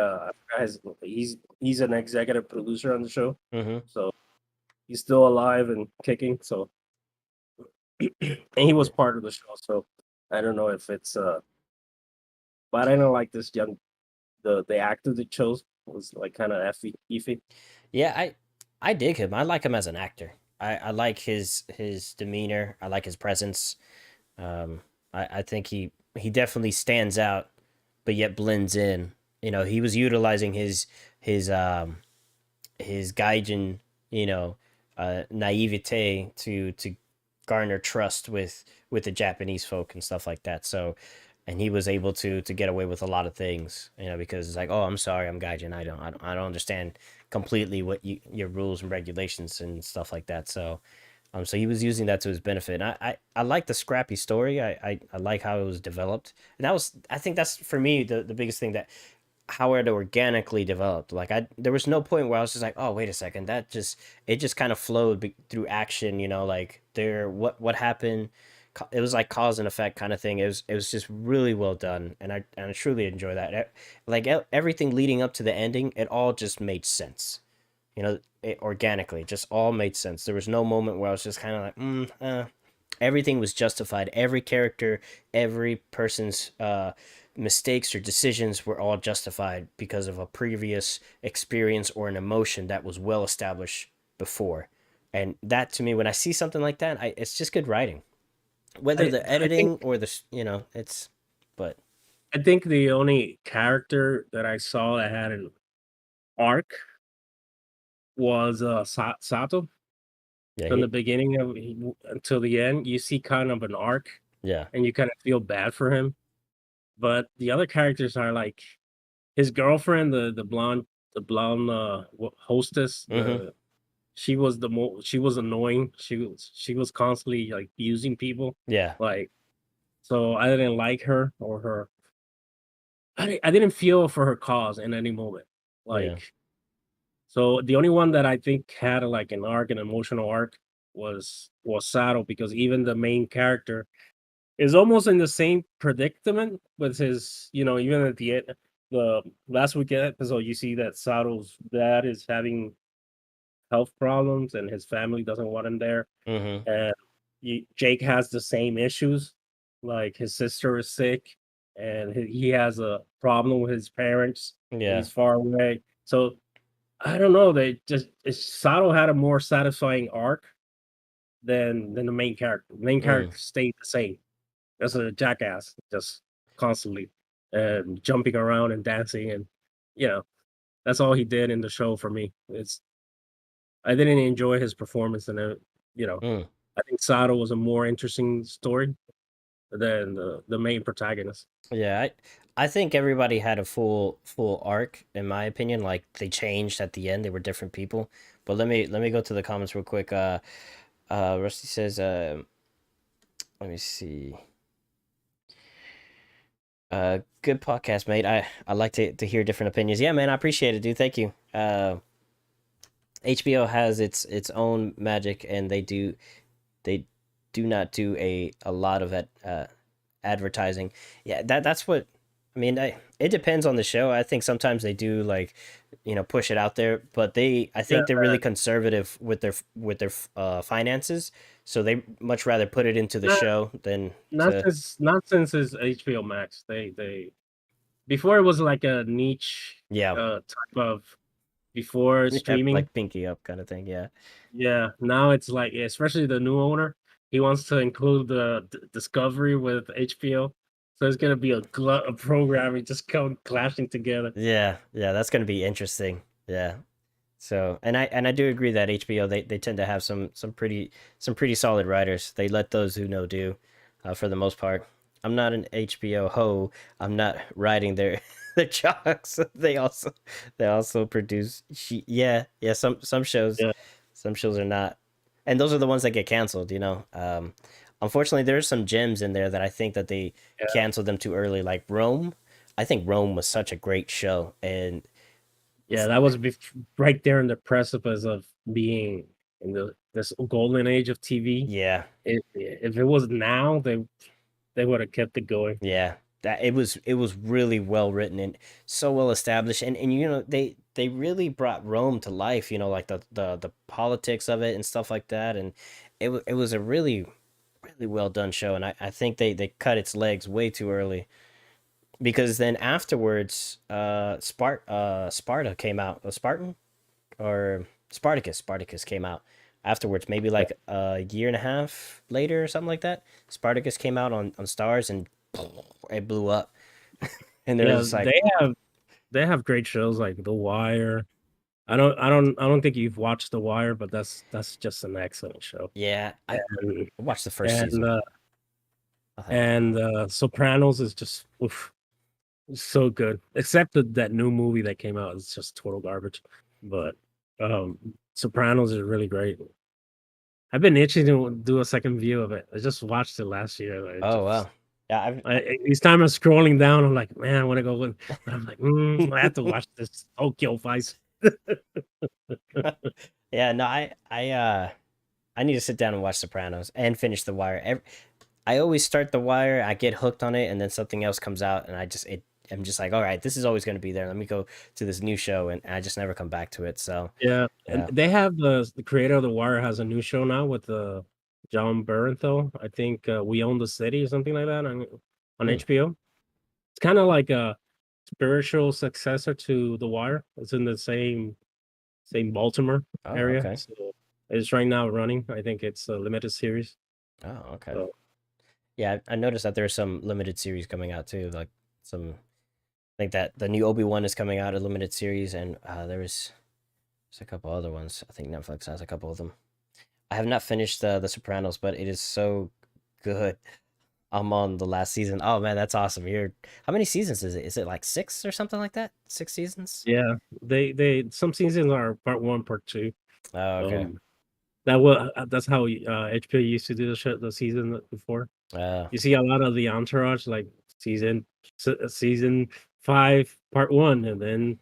he's an executive producer on the show, mm-hmm. so he's still alive and kicking. So and he was Yeah, part of the show. So I don't know if it's but I don't like this young the actor they chose was like kind of effy. yeah. I dig him. I like him as an actor. I like his demeanor. I like his presence. Um, I think he definitely stands out, but yet blends in. He was utilizing his his gaijin, naivete to garner trust with the Japanese folk and stuff like that. So, and he was able to get away with a lot of things, because it's like, oh, I'm sorry, I'm gaijin. I don't understand completely what your rules and regulations and stuff like that. So he was using that to his benefit. And I like the scrappy story. I like how it was developed. And I think that's for me the biggest thing, that how it organically developed. Like there was no point where I was just like, oh, wait a second, it just kind of flowed through action. Like what happened. It was like cause and effect kind of thing. It was just really well done, and I truly enjoy that. Like everything leading up to the ending, it all just made sense. It organically just all made sense. There was no moment where I was just kind of like, everything was justified. Every character, every person's mistakes or decisions were all justified because of a previous experience or an emotion that was well established before. And that, to me, when I see something like that, it's just good writing. Whether I the I think editing or it's, but I think the only character that I saw that had an arc was Sato. yeah, From the beginning of until the end, you see kind of an arc, yeah, and you kind of feel bad for him. But the other characters are like his girlfriend, the blonde hostess. mm-hmm, She was annoying. She was constantly like using people. yeah, Like, so I didn't like her or her. I didn't feel for her cause in any moment. yeah, Like, so the only one that I think had like an arc, an emotional arc, was Sato, because even the main character is almost in the same predicament with his, even at the end, the last weekend episode, you see that Sato's dad is having health problems and his family doesn't want him there. mm-hmm, And Jake has the same issues. Like his sister is sick and he has a problem with his parents and yeah, he's far away. So I don't know. Sato had a more satisfying arc than the main character. The main mm, character stayed the same. As a jackass, just constantly and jumping around and dancing, and you know that's all he did in the show for me. It's I didn't enjoy his performance in it. You know, mm. I think Sato was a more interesting story than the main protagonist. Yeah, I think everybody had a full arc, in my opinion. Like they changed at the end; they were different people. But let me go to the comments real quick. Rusty says, let me see. Good podcast, mate. I like to hear different opinions. Yeah, man, I appreciate it, dude. Thank you. HBO has its own magic, and they do not do a lot of that advertising. Yeah, that's what I mean, it depends on the show. I think sometimes they do like, push it out there, but I Yeah, think they're really conservative with their finances, so they much rather put it into the not show than not to, since not since it's HBO Max. They before it was like a niche yeah, type of before yeah, streaming. like Pinky Up kind of thing. Yeah, Yeah, now it's like especially the new owner, he wants to include the Discovery with HBO. So it's gonna be a glut of programming just come clashing together. yeah, yeah. That's gonna be interesting. Yeah. So, and I do agree that HBO they tend to have some pretty solid writers. They let those who know do, for the most part. I'm not an HBO ho. I'm not writing their their jocks. They also produce. Yeah, yeah. Yeah, Some shows are not, and those are the ones that get canceled. Unfortunately, there's some gems in there that I think that they yeah, canceled them too early. Like Rome, I think Rome was such a great show, and yeah. That was right there in the precipice of being in this golden age of TV. yeah, If it was now, they would have kept it going. yeah, that it was really well written and so well established, and they really brought Rome to life. Like the politics of it and stuff like that, and it was a really well done show, and I think they cut its legs way too early because then afterwards, Sparta came out, Spartan or Spartacus came out afterwards, maybe like a year and a half later or something like that. Spartacus came out on Stars and it blew up. And there was Yeah, just like, they have great shows like The Wire. I don't think you've watched The Wire, but that's just an excellent show. yeah, I And watched the first and season. I thought it was good. Sopranos is just oof, so good. Except that new movie that came out is just total garbage. But um Sopranos is really great. I've been itching to do a second view of it. I just watched it last year. Like Oh just wow, yeah, I've each time I'm scrolling down, I'm like, man, I want to go with, but I'm like, I have to watch this Tokyo Vice. yeah, no, I need to sit down and watch Sopranos and finish The Wire. I always start The Wire, I get hooked on it, and then something else comes out, and I'm just like, all right, this is always going to be there. Let me go to this new show, and I just never come back to it. So, Yeah, and yeah. they have the creator of The Wire has a new show now with John Bernthal. I think We Own the City or something like that on Hmm. HBO. It's kind of like a spiritual successor to The Wire. It's in the same Baltimore Oh, area. okay. So it's right now running. I think it's a limited series. Oh, okay. So Yeah, I noticed that there's some limited series coming out too. Like some, I think that the new Obi-Wan is coming out, a limited series, and there's a couple other ones. I think Netflix has a couple of them. I have not finished the Sopranos, but it is so good. I'm on the last season. Oh man, that's awesome. How many seasons is it? Is it like six or something like that? 6 seasons? yeah, they some seasons are part one, part two. Oh, okay. Um, that's how HBO used to do the season before. Uh, You see a lot of the entourage, like season 5, part 1, and then,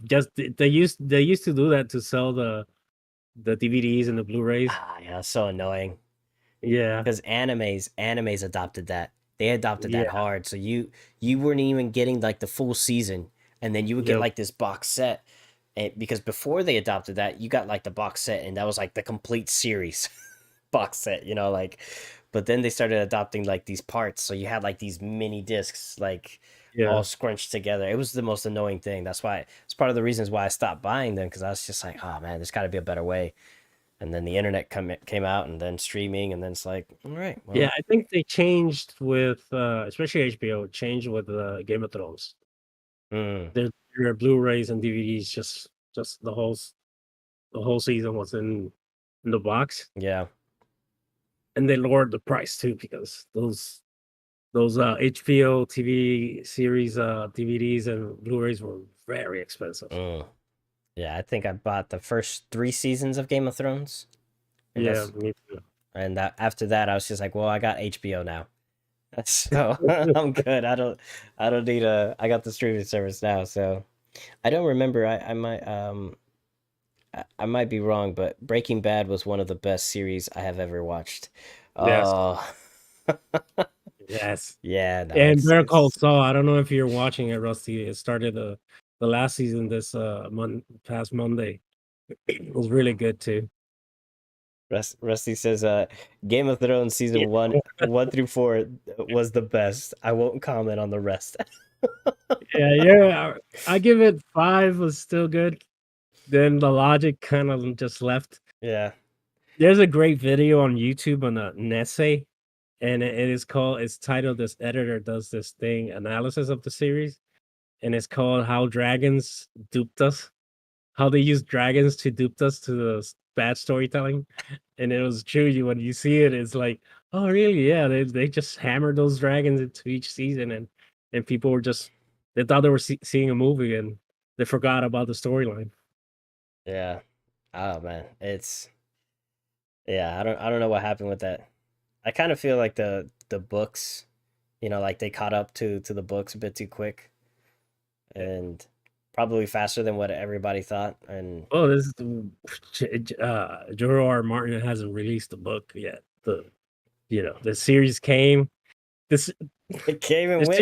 just they used to do that to sell the DVDs and the Blu-rays. yeah, so annoying. Yeah, Because animes adopted that. They adopted that yeah, hard. So you weren't even getting like the full season, and then you would get yep, like this box set. And because before they adopted that, you got like the box set, and that was like the complete series box set. Like. But then they started adopting like these parts, so you had like these mini discs, like all yeah. scrunched together. It was the most annoying thing. That's why it's part of the reasons why I stopped buying them because I was just like, oh man, there's got to be a better way. And then the internet came out, and then streaming, and then it's like, all right, Yeah, well, I think they changed with, especially HBO, changed with, Game of Thrones. mm, Their Blu-rays and DVDs just the whole season was in the box, yeah, and they lowered the price too because those HBO TV series, DVDs and Blu-rays were very expensive. mm, yeah. I think I bought the first 3 seasons of Game of Thrones, and Yeah, me too. that after that, I was just like, well, I got HBO now, so I'm good. I don't need I got the streaming service now, so I don't remember. I might be wrong, but Breaking Bad was one of the best series I have ever watched. Yes. Oh, Yes. Yeah, no, And Better Call it's Saul, I don't know if you're watching it, Rusty. It started the last season this past Monday. It was really good too. Rusty says Game of Thrones Yeah, season 1 through 4 was the best. I won't comment on the rest. yeah. I give it 5 was still good. Then the logic kind of just left. Yeah. There's a great video on YouTube on an essay, and it's titled "This Editor Does This Thing" analysis of the series, and it's called "How Dragons Duped Us." How they use dragons to dupe us to the bad storytelling, and it was true. You when you see it, it's like, oh, really? Yeah, they just hammered those dragons into each season, and people were just they thought they were seeing a movie, and they forgot about the storyline. Yeah. Oh man, it's yeah. I don't know what happened with that. I kind of feel like the books, like they caught up to the books a bit too quick, and probably faster than what everybody thought. And Oh, this is George R. R. Martin hasn't released the book yet. The series came. This it came The and went.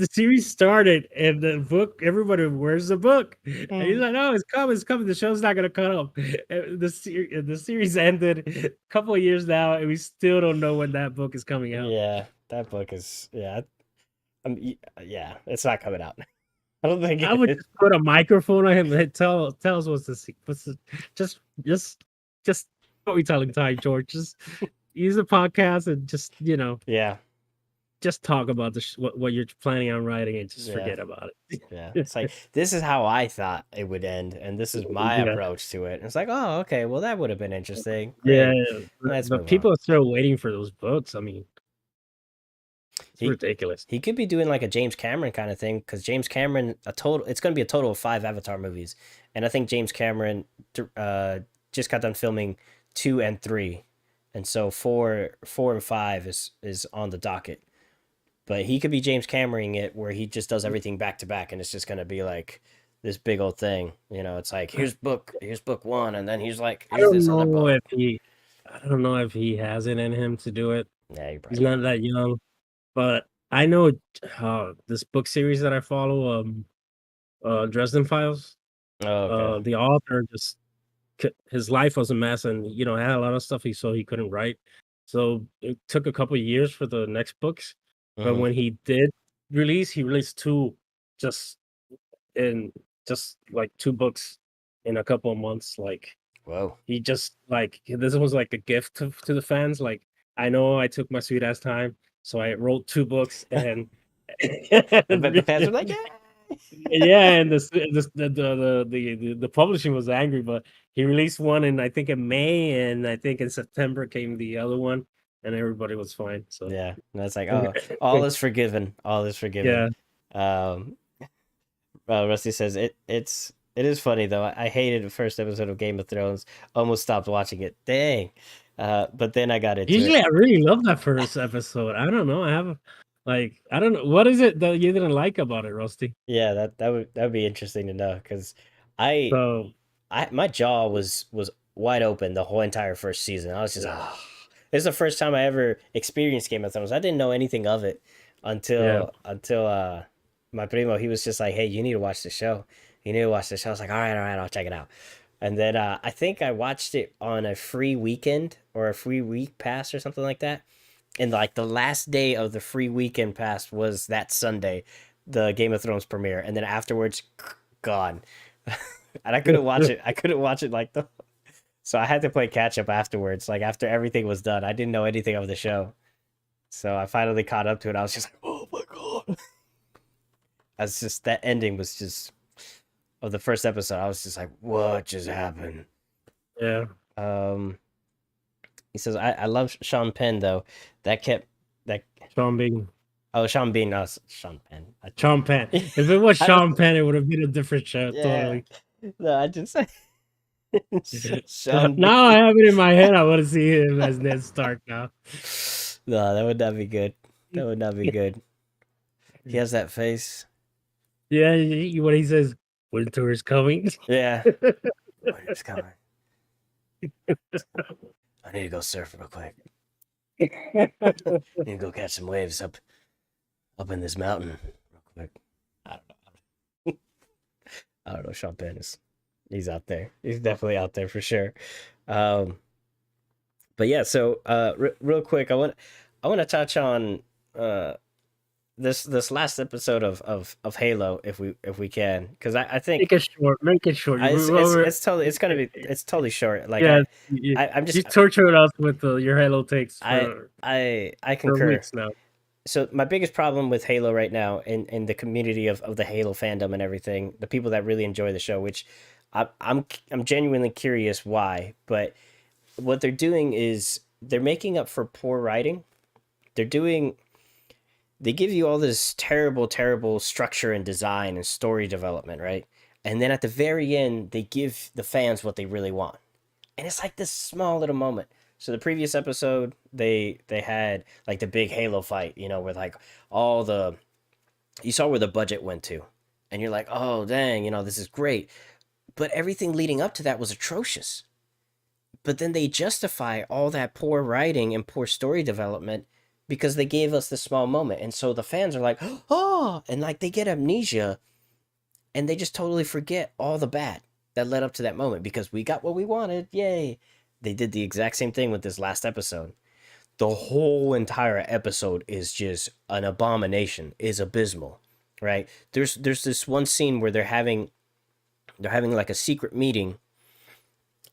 series started, and the book. Everybody, where's the book? And he's Mm. like, "Oh, it's coming, it's coming. The show's not gonna cut up." The series ended a couple of years now, and we still don't know when that book is coming out. Yeah, that book is yeah. Yeah, it's not coming out. I don't think I it would is. just put a microphone on him and tell us what's the just just just storytelling time, George. Just use a podcast and Yeah, just talk about what you're planning on writing and just yeah, forget about yeah. it. It's like this is how I thought it would end, and this is my Yeah. approach to it. And it's like, oh, okay, well that would have been interesting. Yeah, Great. but Let's but move on. people are still waiting for those books. I mean, it's He ridiculous. he could be doing like a James Cameron kind of thing because James Cameron it's going to be a total of 5 Avatar movies, and I think James Cameron just got done filming 2 and 3, and so 4 and 5 is on the docket. But he could be James Cameroning it where he just does everything back to back, and it's just going to be like this big old thing. It's like here's book one, and then he's like I here's don't this other know book. if he I don't know if he has it in him to do it. Yeah, you He's probably not don't. that young, but I know this book series that I follow, Dresden Files. Oh, okay. The author just his life was a mess, and had a lot of stuff he couldn't write. So it took a couple of years for the next books, but Hmm. when he did he released two just in just like 2 books in a couple of months. Like Whoa. he just like this was like a gift to the fans. Like I know I took my sweet ass time, so I wrote 2 books and I bet the fans were like, yeah. yeah, and the publishing was angry, but he released one I think in May, and I think in September came the other one, and everybody was fine. So Yeah, and it's like, oh, all is forgiven. All is forgiven. yeah, Um, Rusty says it is funny though. I hated the first episode of Game of Thrones. Almost stopped watching it. Dang. But then I got into usually it. I really love that first episode. I don't know. I don't know what is it that you didn't like about it, Rusty. Yeah, that would be interesting to know because I So my jaw was wide open the whole entire first season. I was just yeah, this is the first time I ever experienced Game of Thrones. I didn't know anything of it yeah. until my primo, he was just like, "Hey, you need to watch the show. You need to watch the show." I was like, all right, I'll check it out." And then I think I watched it on a free weekend or a free week pass or something like that. And like the last day of the free weekend pass was that Sunday, the Game of Thrones premiere, and then afterwards, gone. And I couldn't watch it. I couldn't watch it like the. So I had to play catch up afterwards. Like after everything was done, I didn't know anything of the show. So I finally caught up to it. I was just like, oh my god! I was just that ending was just of the first episode. I was just like, what just happened? Yeah, Um, he says I love Sean Penn though. That kept that. Sean Bean. Oh, Sean Bean, no, Sean Penn. Sean Penn. If it was I don't. Sean Penn, it would have been a different show. Yeah, Totally. no, I just Sean Now I Bean. have it in my head. I want to see him as Ned Stark now. No, that would not be good. That would not be good. He has that face. Yeah, what he says, winter is coming. Yeah. Winter's coming. I need to go surf real quick. And go catch some waves up in this mountain real quick. I don't know. I don't know. Sean Penn he's out there. He's definitely out there for sure. Um, but yeah, so real quick, I want to touch on uh this last episode of Halo if we can, because I think Make it short. Make it short. I, it's totally it's gonna be it's totally short. Like Yeah, you, I'm you just tortured us with your Halo takes I I for concur. weeks now. So my biggest problem with Halo right now in the community of the Halo fandom and everything, the people that really enjoy the show, which I'm genuinely curious why, but what they're doing is they're making up for poor writing. They're doing they give you all this terrible, terrible structure and design and story development, right? And then at the very end, they give the fans what they really want. And it's like this small little moment. So the previous episode, they had like the big Halo fight, with like all the you saw where the budget went to. And you're like, "Oh, dang, this is great." But everything leading up to that was atrocious. But then they justify all that poor writing and poor story development because they gave us this small moment. And so the fans are like, "Oh," and like they get amnesia and they just totally forget all the bad that led up to that moment because we got what we wanted. Yay. They did the exact same thing with this last episode. The whole entire episode is just an abomination, is abysmal, right? There's this one scene where they're having like a secret meeting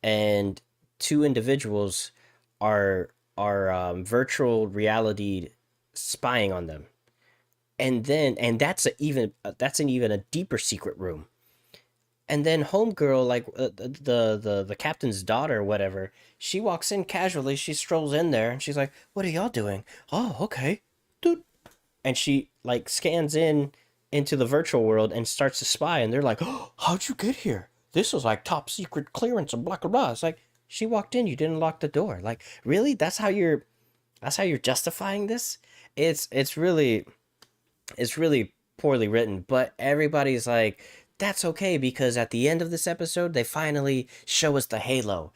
and two individuals are virtual reality spying on them. And that's an even a deeper secret room. And then homegirl, like the captain's daughter or whatever, she walks in casually. She strolls in there and she's like, "What are y'all doing?" "Oh, okay, dude." And she like scans into the virtual world and starts to spy. And they're like, "Oh, how'd you get here? This was like top secret clearance and blah blah blah." It's like she walked in. You didn't lock the door. Like really? That's how you're justifying this? It's really poorly written, but everybody's like, that's okay because at the end of this episode, they finally show us the Halo.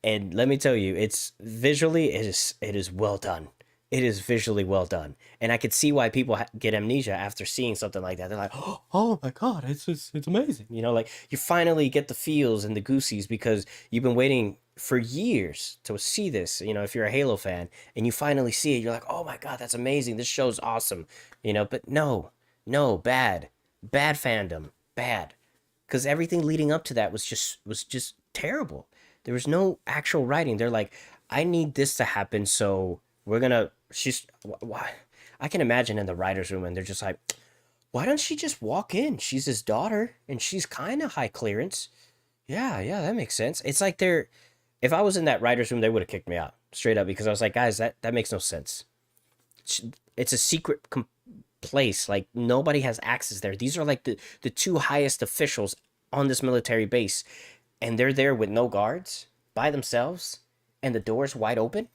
And let me tell you, it is well done. It is visually well done, and I could see why people get amnesia after seeing something like that. They're like, "Oh my god, it's amazing!" Like you finally get the feels and the goosies because you've been waiting for years to see this. If you're a Halo fan and you finally see it, you're like, "Oh my god, that's amazing! This show's awesome!" But no, no, bad fandom, bad, because everything leading up to that was just terrible. There was no actual writing. They're like, I need this to happen, so we're gonna. Why? I can imagine in the writers' room, and they're just like, why don't she just walk in? She's his daughter, and she's kind of high clearance. Yeah, yeah, that makes sense. It's like they're. If I was in that writers' room, they would have kicked me out straight up because I was like, guys, that makes no sense. It's a secret place. Like nobody has access there. These are like the two highest officials on this military base, and they're there with no guards by themselves, and the doors wide open.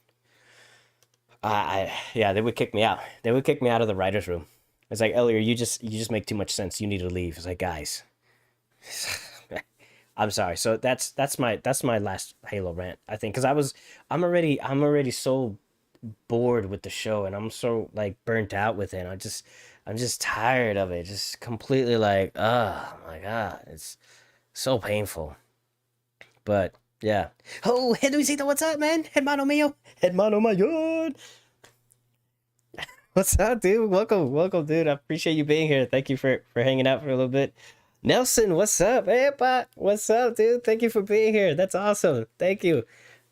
Yeah, they would kick me out. They would kick me out of the writers' room. It's like, Elliot, you just make too much sense. You need to leave. It's like, guys, I'm sorry. So that's my last Halo rant. I think because I'm already so bored with the show and I'm so like burnt out with it. I'm just tired of it. Just completely like, oh my god, it's so painful. But yeah. Oh, Luisito, what's up, man? Hermano mío. Hermano mayor. What's up, dude? Welcome, welcome, dude. I appreciate you being here. Thank you for hanging out for a little bit. Nelson, what's up? Hey, Pat. What's up, dude? Thank you for being here. That's awesome. Thank you.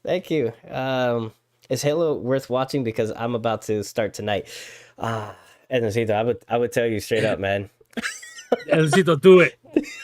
Thank you. Is Halo worth watching? Because I'm about to start tonight. Uh Luisito, I would tell you straight up, man. Elcito, do it.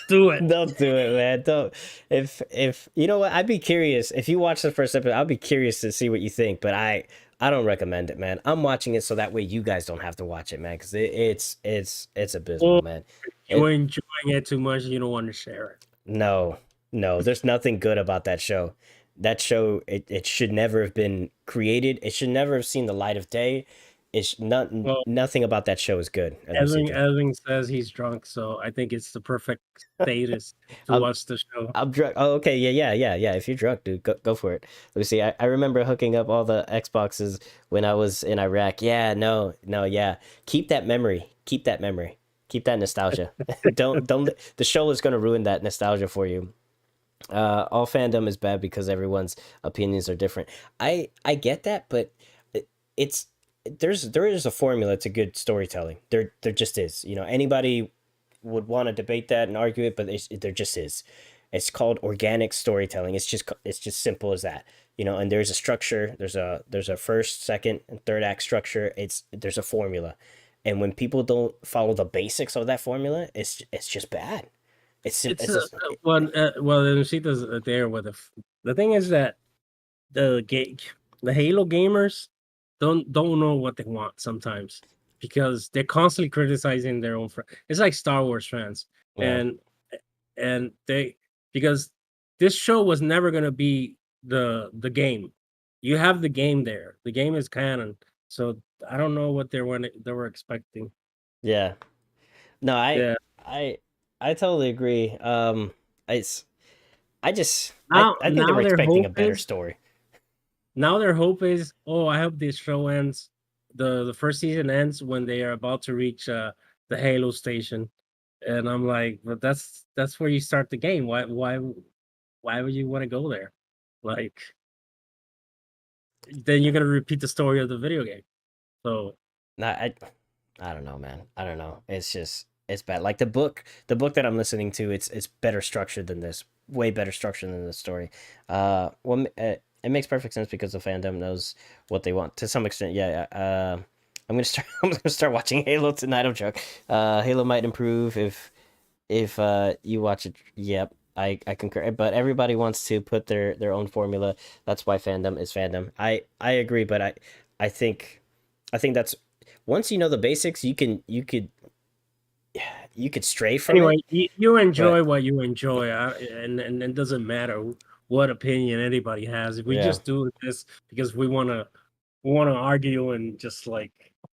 Do it. Don't do it, man. Don't. If you know what, I'd be curious. If you watch the first episode, I'll be curious to see what you think. But I don't recommend it, man. I'm watching it so that way you guys don't have to watch it, man. Because it's abysmal, Or man. you're It enjoying it too much, you don't want to share it. no, no. There's nothing good about that show. That show it should never have been created. It should never have seen the light of day. It's Well, nothing about that show is good, Evan Edwin. Evan says he's drunk, so I think it's the perfect status to I'm watch the show. I'm drunk. Oh, okay, yeah. If you're drunk, dude, go for it. Let me see. I remember hooking up all the Xboxes when I was in Iraq. Yeah, no, yeah. Keep that memory. Keep that memory. Keep that nostalgia. Don't. The show is gonna ruin that nostalgia for you. All fandom is bad because everyone's opinions are different. I get that, but it's there is a formula to good storytelling. There just is. You know, anybody would want to debate that and argue it, but there just is. It's called organic storytelling. It's just simple as that. You know, and there's a structure. There's a first, second, and third act structure. There's a formula, and when people don't follow the basics of that formula, it's just bad. It's It's just well, the Nusita's there with the thing is that the ga the Halo gamers don't know what they want sometimes because they're constantly criticizing their own friend. It's like Star Wars fans, yeah. and they because this show was never gonna be the game. You have the game there. The game is canon, so I don't know what they were expecting. Yeah. No, Yeah. I I totally agree. It's I just Now I think they now were their expecting a hope better is story. Now their hope is, oh, I hope this show ends. The first season ends when they are about to reach the Halo station, and I'm like, but that's where you start the game. Why would you want to go there? Like, then you're gonna repeat the story of the video game. So No, I don't know, man. I don't know. It's just it's bad. Like the book that I'm listening to, it's better structured than this. Way better structured than this story. It makes perfect sense because the fandom knows what they want to some extent. Yeah. I'm gonna start. I'm gonna start watching Halo tonight. I'm joking. Halo might improve if you watch it. Yep, I concur. But everybody wants to put their own formula. That's why fandom is fandom. I agree, but I think I think that's once you know the basics, you could stray from anyway, it. you But enjoy what you enjoy, and it doesn't matter what opinion anybody has. If we yeah, just do this because we wanna argue and just like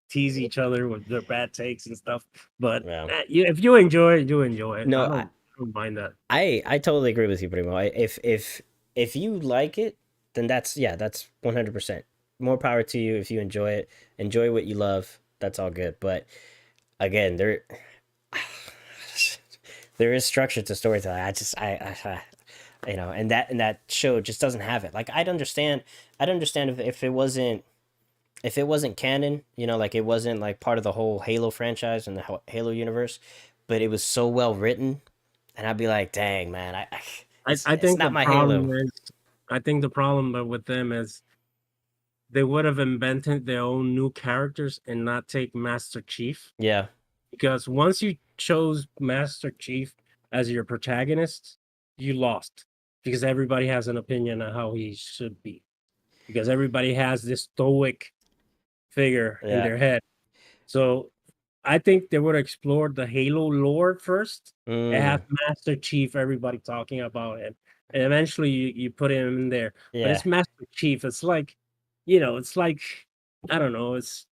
tease each other with their bad takes and stuff. But yeah. if you enjoy it, you enjoy it. No, I don't mind that. I totally agree with you, Primo. If you like it, then that's 100%. More power to you if you enjoy it. Enjoy what you love. That's all good. But again, there is structure to storytelling. You know, and that show just doesn't have it. Like I'd understand if it wasn't canon, you know, like it wasn't like part of the whole Halo franchise and the Halo universe, but it was so well written, and I'd be like, dang man, I it's think not the my problem Halo. is, I think the problem with them is they would have invented their own new characters and not take Master Chief. Yeah, Because once you chose Master Chief as your protagonist, you lost. Because everybody has an opinion on how he should be. Because everybody has this stoic figure in yeah. their head. So I think they would have explored the Halo lore first and have Mm, Master Chief, everybody talking about him. And eventually you put him in there. But yeah. it's Master Chief. It's like, it's like, I don't know. It's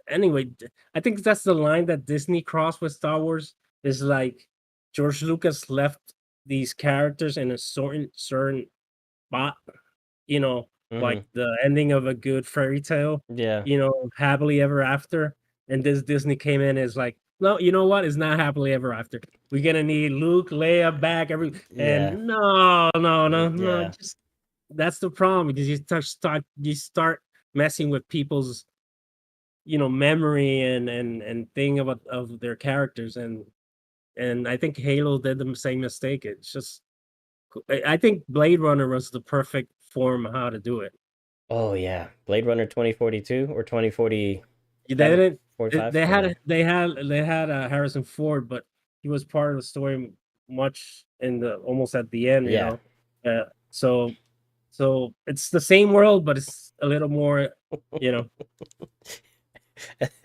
anyway. I think that's the line that Disney crossed with Star Wars is like George Lucas left these characters in a certain spot, you know, like Mm-hmm. the ending of a good fairy tale, Yeah, happily ever after. And this Disney came in as like, no, you know what? It's not happily ever after. We're gonna need Luke, Leia back, yeah, and no. yeah. Just that's the problem because you start messing with people's memory and thing of their characters and I think Halo did the same mistake. It's just I think Blade Runner was the perfect form of how to do it. Oh yeah, Blade Runner 2042 or They 2047, didn't. 45. They I don't know. had Harrison Ford, but he was part of the story much in the almost at the end. Yeah. So it's the same world, but it's a little more. You know,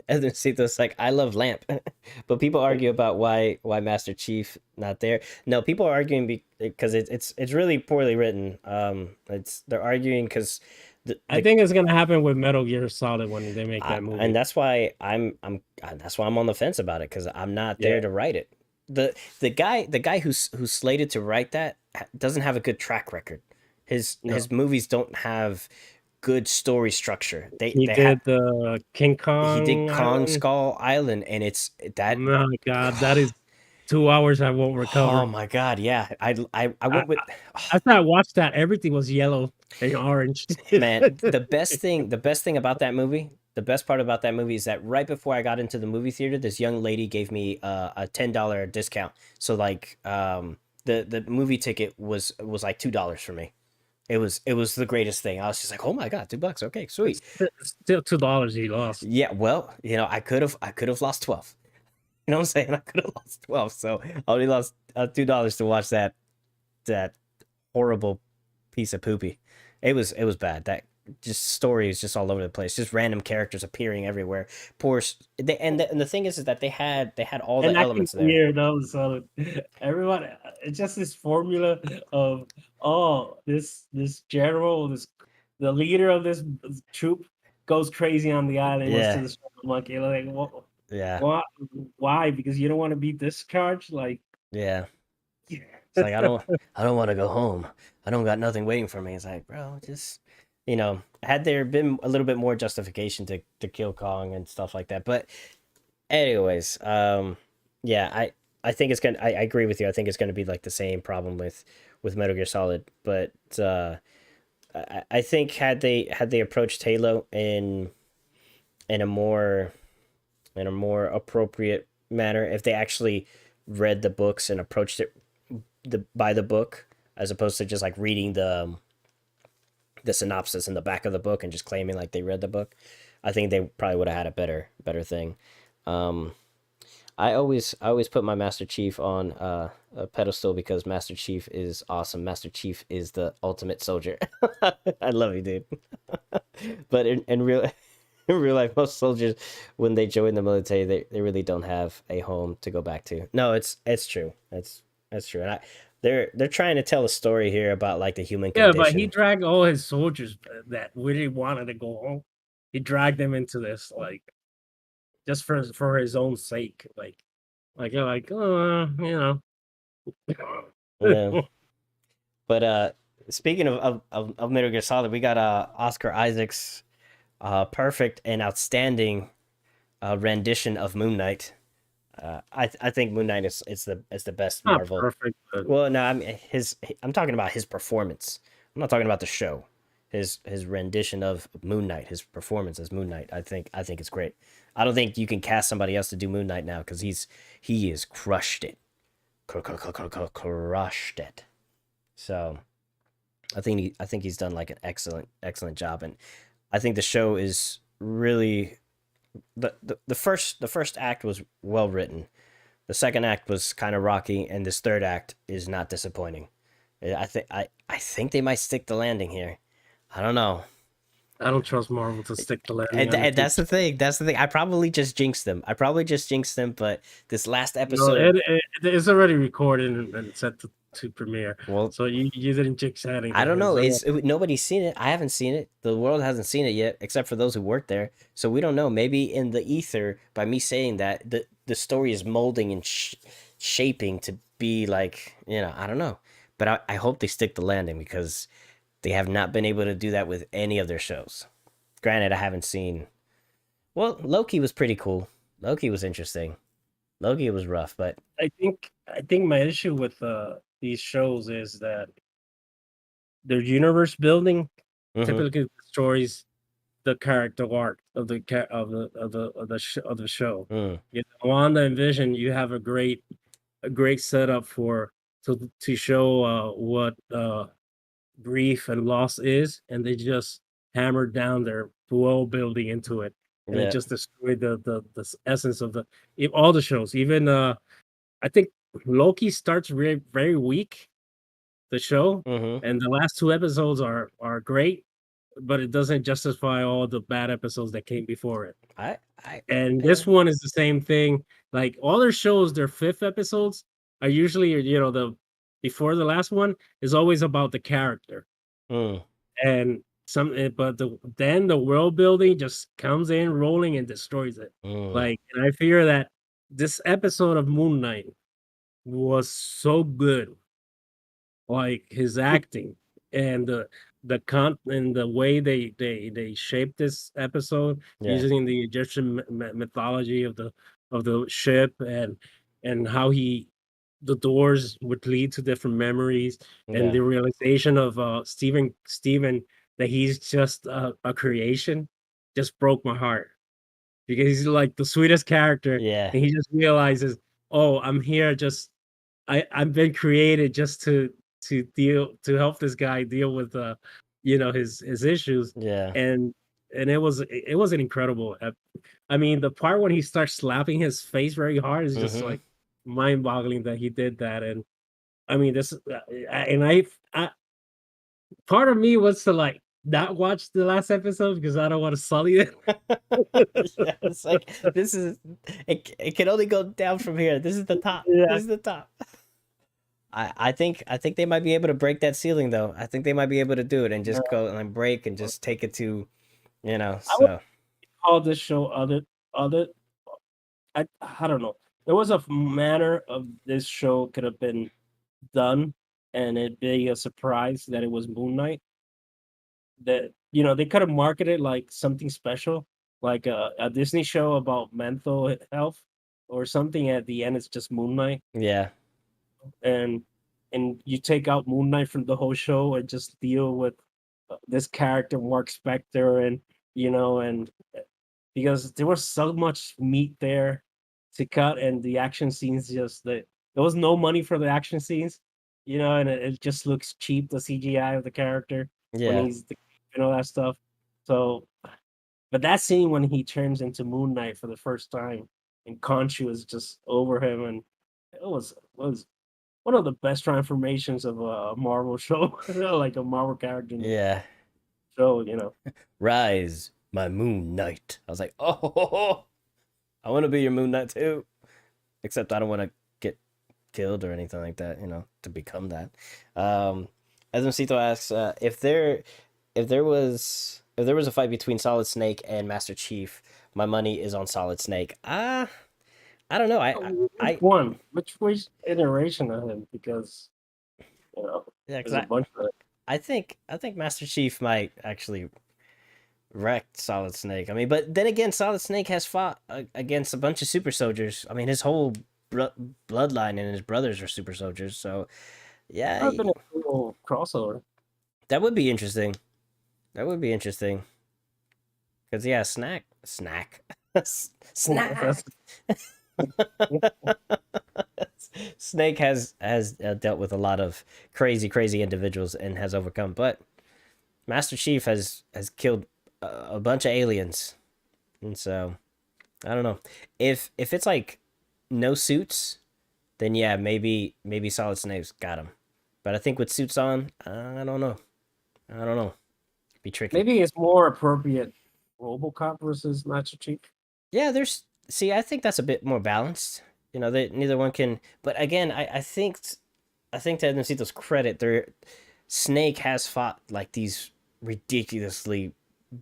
Esposito's like, I love Lamp, but people argue about why Master Chief not there. No, people are arguing because it's really poorly written. It's they're arguing because I think it's gonna happen with Metal Gear Solid when they make that and movie. that's why that's why I'm on the fence about it, because I'm not Yeah, there to write it. The guy who's slated to write that doesn't have a good track record. no. His movies don't have good story structure. He They have did the King He did Kong Kong Island. Skull Island, and it's that. My God, that is 2 hours I won't Oh recover. my god, yeah. I I, went with. I after I watched that, everything was yellow and orange. Man, the best thing about that movie, the best part about that movie is that right before I got into the movie theater, this young lady gave me a $10 discount. So like the movie ticket was like $2 for me. It was the greatest thing. I was just like, oh my god, $2. Okay, sweet. It's still $2 he lost. Yeah, well, I could have lost 12. You know what I'm saying? I could have lost 12. So I only lost $2 to watch that horrible piece of poopy. It was bad. That just story is just all over the place. Just random characters appearing everywhere. And the thing is that they had all the And acting elements there. weird though, so everyone it's just this formula of oh, this general, this the leader of this troop goes crazy on the island, wants to Yeah, destroy the monkey. Like yeah, what why? Because you don't want to be discharged? Like yeah. It's like I don't want to go home. I don't got nothing waiting for me. It's like, bro, just had there been a little bit more justification to kill Kong and stuff like that. But anyways, yeah, I think it's gonna. I agree with you. I think it's gonna be like the same problem with Metal Gear Solid. But I think had they approached Halo in a more in a more appropriate manner, if they actually read the books and approached it by the book, as opposed to just like reading the synopsis in the back of the book and just claiming like they read the book, I think they probably would have had a better thing. Um, I always put my Master Chief on a pedestal because Master Chief is awesome. Master Chief is the ultimate soldier. I love you, dude. But in real in real life, most soldiers when they join the military, they really don't have a home to go back to. No, it's true. That's true. And they're trying to tell a story here about like the human yeah, but he condition. dragged all his soldiers that really wanted to go home. He dragged them into this, like just for his own sake. Like you're like, oh, Yeah. But speaking of Metal Gear Solid, we got Oscar Isaac's perfect and outstanding rendition of Moon Knight. I think Moon Knight is the best not Marvel. perfect, but Well, no, I'm talking about his performance. I'm not talking about the show. His rendition of Moon Knight, his performance as Moon Knight. I think it's great. I don't think you can cast somebody else to do Moon Knight now because he is crushed it, crushed it. So I think he's done like an excellent job, and I think the show is really the first act was well written. The second act was kind of rocky, and this third act is not disappointing. I think they might stick the landing here. I don't know. I don't trust Marvel to stick the landing And, on and anything. that's the thing. That's the thing. I probably just jinxed them. But this last No, episode, it's already recorded and set to premiere. well, So you didn't jinx I anything. don't know. Nobody's seen it. I haven't seen it. The world hasn't seen it yet, except for those who work there. So we don't know. Maybe in the ether, by me saying that, the story is molding and shaping to be like, I don't know. But I hope they stick the landing because they have not been able to do that with any of their shows. Granted, I haven't seen. Well, Loki was pretty cool. Loki was interesting. Loki was rough, but I think my issue with these shows is that their universe building hmm typically destroys the character arc of the show. mm, You know, Wanda and Vision, you have a great setup for to show what grief and loss is, and they just hammered down their world building into it, and it yeah. just destroyed the essence of all the shows. Even I think Loki starts very weak, the show, hmm and the last two episodes are great, but it doesn't justify all the bad episodes that came before it. I I And yeah. this one is the same thing. Like all their shows, their fifth episodes are usually, the before the last one is always about the character. Mm, And but then the world building just comes in rolling and destroys it. Mm, Like, and I fear that this episode of Moon Knight was so good, like his acting and the way they shaped this episode yeah, using the Egyptian mythology of the ship and how the doors would lead to different memories and yeah, the realization of Steven that he's just a creation just broke my heart because he's like the sweetest character yeah, and he just realizes, oh, I'm here just I've been created just to help this guy deal with his issues yeah. and it was an incredible I mean the part when he starts slapping his face very hard is just Mm-hmm. like mind-boggling that he did that. And I mean this and I part of me was to like not watch the last episode because I don't want to sully it. Yeah, it's like this is it can only go down from here. This is the top. Yeah. This is the top. I think they might be able to break that ceiling though. I think they might be able to do it and just Yeah. go and break and just take it to, I would so call this show other I don't know. There was a manner of this show could have been done, and it be a surprise that it was Moon Knight. That they could have marketed like something special, like a Disney show about mental health or something. At the end, it's just Moon Knight, yeah, and you take out Moon Knight from the whole show and just deal with this character Mark Spector and and because there was so much meat there to cut, and the action scenes just that there was no money for the action scenes, and it just looks cheap, the CGI of the character when yeah, he's all that stuff. So, but that scene when he turns into Moon Knight for the first time and Khonshu is just over him, and it was one of the best transformations of a Marvel show, like a Marvel character in the yeah. show. Rise, my Moon Knight. I was like, oh, I want to be your Moon Knight too. Except I don't want to get killed or anything like that. To become that. Esmocito asks if there was a fight between Solid Snake and Master Chief, my money is on Solid Snake. I don't know. Which one? Which iteration of him? Because Yeah, because there's a bunch of I think Master Chief might actually wreck Solid Snake. I mean, but then again, Solid Snake has fought against a bunch of super soldiers. I mean, his whole bloodline and his brothers are super soldiers. So yeah, I've been a cool crossover. that would be interesting. That would be interesting. Because yeah, snack, snack. That's Snake has dealt with a lot of crazy individuals and has overcome, but Master Chief has killed a bunch of aliens, and so I don't know if it's like no suits, then yeah, maybe Solid Snake's got him, but I think with suits on, I don't know, I don't know, be tricky. maybe it's more appropriate RoboCop versus Master Chief. Yeah, there's see, I think that's a bit more balanced. That neither one can, but again, I think to Edmondito's credit, there Snake has fought like these ridiculously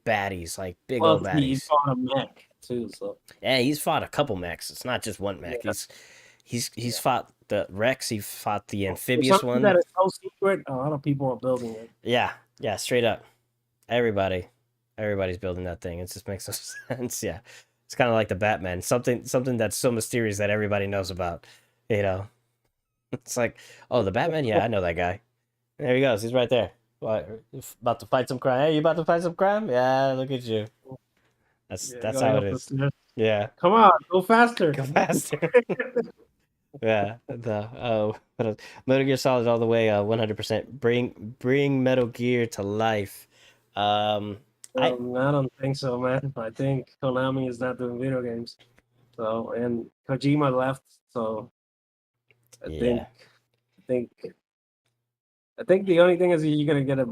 baddies, like big Plus, old he baddies. fought a mech too, so Yeah, he's fought a couple mechs. It's not just one mech. yeah, He's yeah. fought the Rex. He fought the For amphibious something that one. is so secret, a lot of people are building it. Yeah, yeah, straight up. Everybody, everybody's building that thing. It just makes no sense. Yeah, it's kind of like the Batman. Something that's so mysterious that everybody knows about. You know, it's like, oh, the Batman. Yeah, I know that guy. There he goes. He's right there. What? About to fight some crime? Hey, you about to fight some crime? Yeah, look at you. That's Yeah, that's going how it up the is. stairs. Yeah, Come on, go faster. go faster. Yeah, but Metal Gear Solid all the way, 100%. Bring Metal Gear to life. Um, I I don't think so, man. I think Konami is not doing video games. So, and Kojima left, so I think, yeah, I think, I think the only thing is you're gonna get a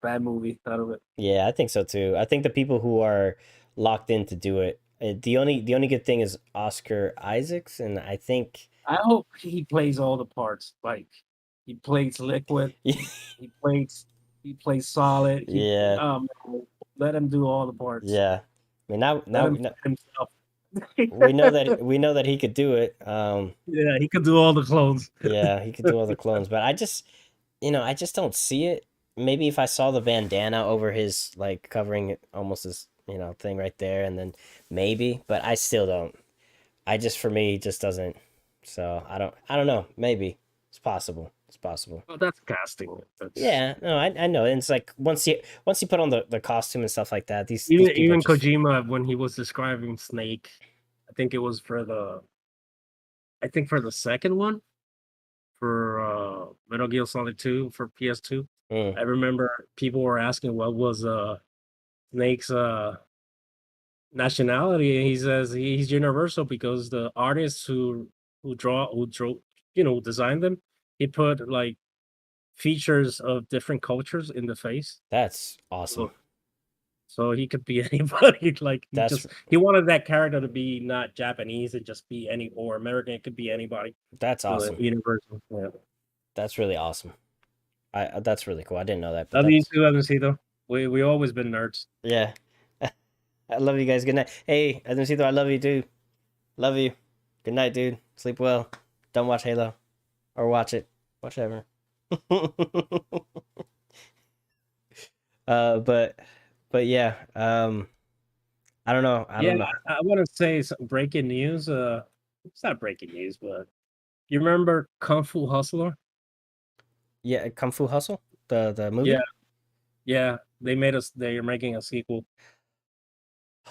bad movie out of it. yeah, I think so too. I think the people who are locked in to do it, the only good thing is Oscar Isaacs, and I think I hope he plays all the parts. Like he plays Liquid, he plays. He plays solid. Yeah, Let him do all the parts. yeah. I mean, now Let now him now play himself. we know that he could do it. Yeah, he could do all the clones. Yeah, he could do all the clones, but I just, I just don't see it. Maybe if I saw the bandana over his like covering almost his, thing right there, and then maybe, but I still don't. I just for me it just doesn't. So I don't know. Maybe it's possible. It's possible. Well, that's casting. That's Yeah, no, I know. And it's like once you put on the costume and stuff like that, these even people even just Kojima when he was describing Snake. I think it was for the second one for Metal Gear Solid 2 for PS2. mm, I remember people were asking what was Snake's nationality, and he says he's universal because the artists who designed them, he put like features of different cultures in the face. that's awesome. So, so he could be anybody. Like That's he wanted that character to be not Japanese and just be any or American. It could be anybody. that's So awesome. universal. Yeah. That's really awesome. I that's really cool. I didn't know that, but Love you that's too, though. We always been nerds. yeah. I love you guys. Good night. Hey, Adamcito, I love you, dude. Love you. Good night, dude. Sleep well. Don't watch Halo. Or watch it. Whatever. but yeah. I don't know. I Yeah, don't know. I want to say some breaking news. It's not breaking news, but you remember Kung Fu Hustler? Yeah, Kung Fu Hustle, the Yeah, movie. yeah. They're making a sequel,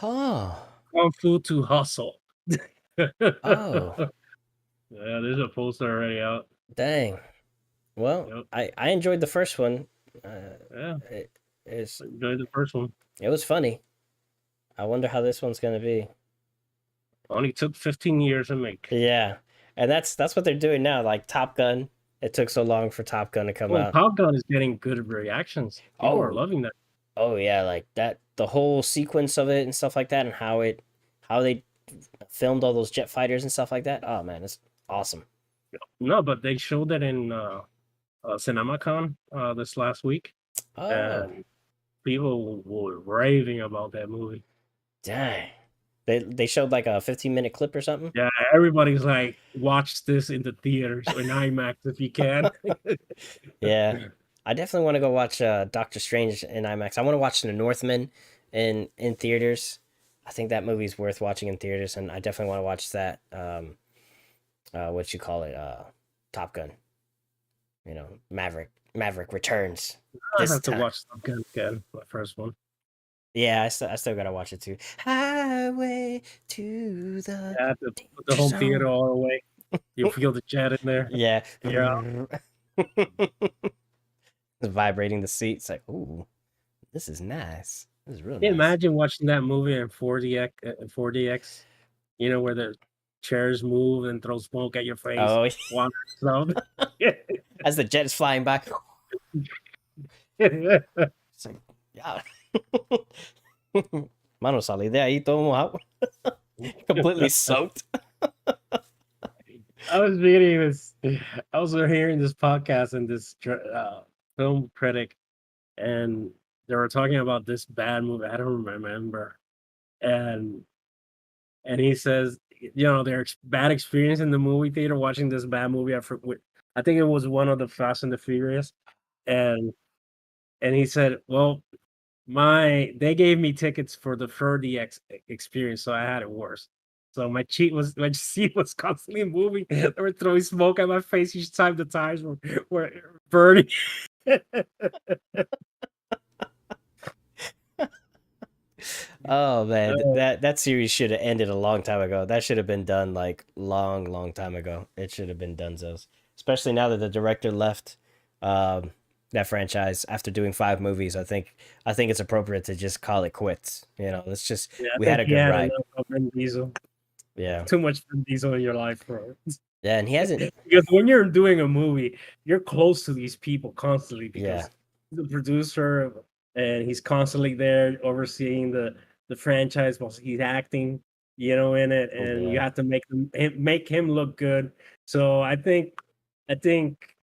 Oh, Kung Fu to Hustle. oh, Yeah, there's a poster already out. dang. Well, Yep. I enjoyed the first one. Yeah, It is enjoyed the first one. it was funny. I wonder how this one's gonna be. Only took 15 years to make. Yeah, and that's what they're doing now. Like Top Gun, it took so long for Top Gun to come Well, out. Top Gun is getting good reactions. People are Oh, loving that. oh yeah, like that the whole sequence of it and stuff like that, and how they filmed all those jet fighters and stuff like that. Oh man, it's awesome. No, but they showed that in CinemaCon this last week, Oh, and people were raving about that movie. dang. They showed like a 15-minute clip or something. Yeah, everybody's like, watch this in the theaters or in IMAX if you can. Yeah, I definitely want to go watch Doctor Strange in IMAX. I want to watch The Northman in theaters. I think that movie's worth watching in theaters, and I definitely want to watch that. What you call it? Top Gun. Maverick returns I this have to time. watch Top Gun again, my first one. Yeah, I still gotta watch it too. Highway to the I have to put the danger home theater zone. all the way. You feel the jet in there. Yeah. You're out. Vibrating the seat. It's like, ooh, this is nice. This is real Can you nice. imagine watching that movie in 4DX, 4DX, where the chairs move and throw smoke at your face, Oh, water and as the jet is flying by. stuff. It's like, yeah. Mano, salí de ahí todo mojado. Completely soaked. I was reading this. I was hearing this podcast and this film critic, and they were talking about this bad movie. I don't remember, and he says, their bad experience in the movie theater watching this bad movie. I think it was one of the Fast and the Furious, and he said, "Well, they gave me tickets for the 4DX experience, so I had it worse. So my seat was constantly moving. They were throwing smoke at my face each time the tires were burning." Oh man, Uh, that series should have ended a long time ago. That should have been done like long time ago. It should have been done, especially now that the director left um, that franchise after doing 5 movies. I think it's appropriate to just call it quits. Let's just yeah, I we had think a he good had ride. enough of Vin Diesel. Yeah, Too much Vin Diesel in your life, bro. yeah, and he hasn't. Because when you're doing a movie, you're close to these people constantly Yeah, because he's the producer and he's constantly there overseeing the franchise while he's acting, in it, and you yeah. have to make him look good. So I think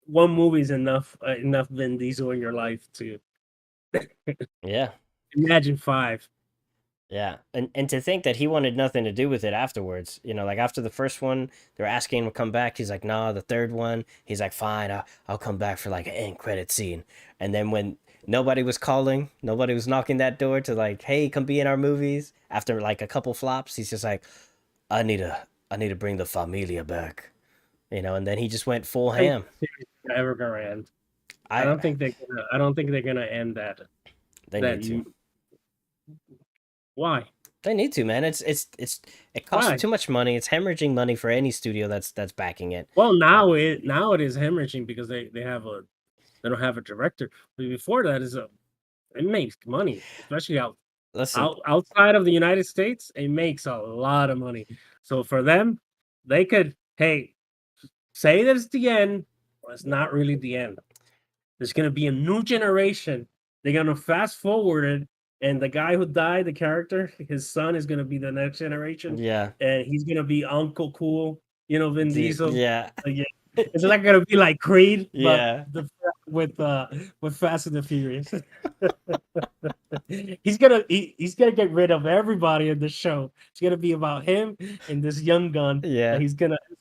one movie is enough Vin Diesel in your life to Yeah. Imagine 5. Yeah, and to think that he wanted nothing to do with it afterwards. You know, like after the first one, they were asking him to come back. He's like, "Nah." The third one, he's like, "Fine, I'll come back for like an end credit scene." And then when nobody was calling, nobody was knocking that door to like, "Hey, come be in our movies." After like a couple flops, he's just like, I need to bring the familia back." You know, and then he just went full I think ham. the series is ever gonna end. I I don't think they're gonna end They that need to. you why? They need to, man. It costs Why? too much money. It's hemorrhaging money for any studio that's backing it. Well, Uh, now it is hemorrhaging because they don't have a director. But before that is a it makes money, especially listen, outside of the United States. It makes a lot of money. So for them, they could hey say that it's the end, but it's not really the end. There's gonna be a new generation. They're gonna fast forward it, and the guy who died, the character, his son is gonna be the next generation, yeah, and he's gonna be Uncle Cool, Vin Diesel. yeah, Yeah. It's not gonna be like Creed, but yeah, with Fast and the Furious. He's gonna get rid of everybody in the show. It's gonna be about him and this young gun that yeah, it's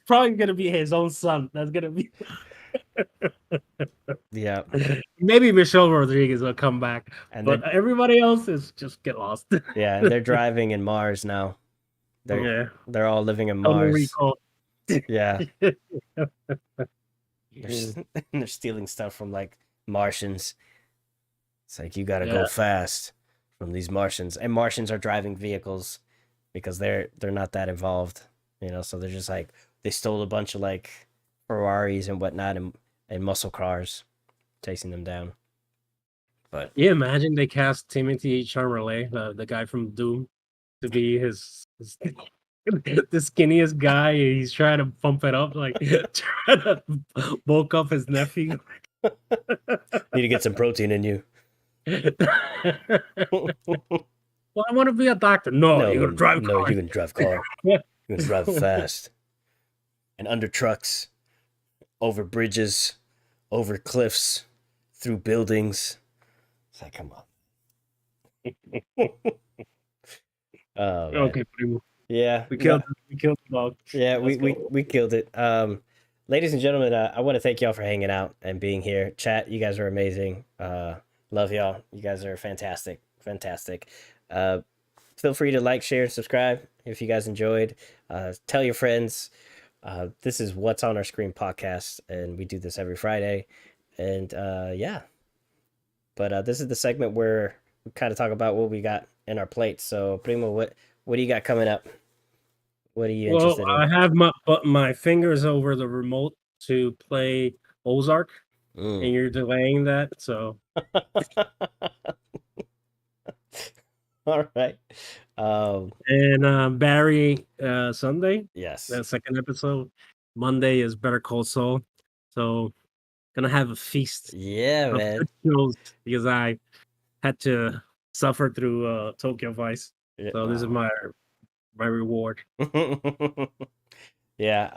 probably gonna be his own son. That's gonna be yeah. maybe Michelle Rodriguez will come back, And but they're everybody else is just get lost. yeah, and they're driving in Mars now. They're Yeah, they're all living in Total Mars. Recall. Yeah, they're stealing stuff from like Martians. It's like you gotta go Yeah, fast from these Martians, and Martians are driving vehicles because they're not that involved, you know. So they're just like they stole a bunch of like Ferraris and whatnot and muscle cars, chasing them down. But yeah. Imagine they cast Timothy Chalamet, the guy from Doom, to be his the skinniest guy. He's trying to bump it up, like trying to bulk up his nephew. need to get some protein in you. Well, I want to be a doctor. No, you're gonna drive No, you cars. can drive car. You can drive fast and under trucks, over bridges, over cliffs, through buildings. It's like, come on. Oh man, Okay, primo. yeah, We no, killed the dog. yeah, Let's go. we killed it. Ladies and gentlemen, I want to thank y'all for hanging out and being here. Chat, you guys are amazing. Love y'all. You guys are fantastic, fantastic. Uh, feel free to like, share, and subscribe if you guys enjoyed. Tell your friends. This is What's on Our Screen podcast, and we do this every Friday. And yeah, but this is the segment where we kind of talk about what we got in our plate. So, Primo, what do you got coming up? What are you Well, interested in? I have my fingers over the remote to play Ozark, Mm. and you're delaying that. So, All right. and Barry Sunday, Yes. the second episode. Monday is Better Call Saul. So, gonna have a feast Yeah, of man. good shows because I had to suffer through Tokyo Vice. Yeah. So this is Oh. my reward. Yeah.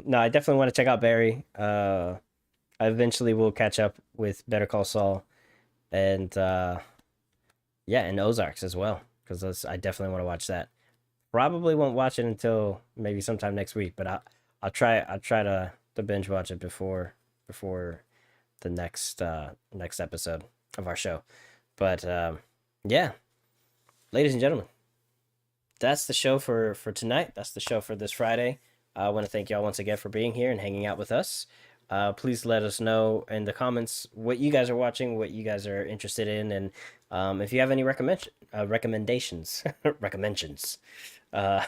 No, I definitely want to check out Barry. I eventually will catch up with Better Call Saul and yeah, and Ozarks as well because I definitely want to watch that. Probably won't watch it until maybe sometime next week, but I'll try to binge watch it before the next episode of our show. But yeah, ladies and gentlemen, that's the show for tonight. That's the show for this Friday. I want to thank y'all once again for being here and hanging out with us. Please let us know in the comments what you guys are watching, what you guys are interested in, and if you have any recommendations, recommendations. Uh,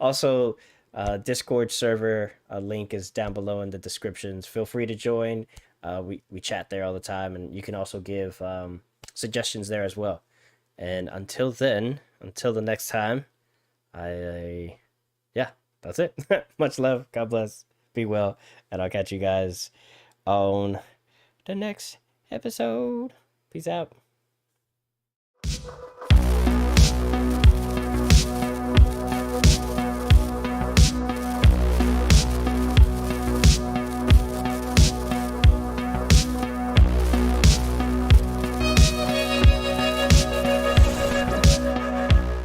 also, Discord server link is down below in the descriptions. Feel free to join. We chat there all the time, and you can also give suggestions there as well. And until then, until the next time, yeah, that's it. Much love. God bless. Be well, and I'll catch you guys on the next episode. Peace out.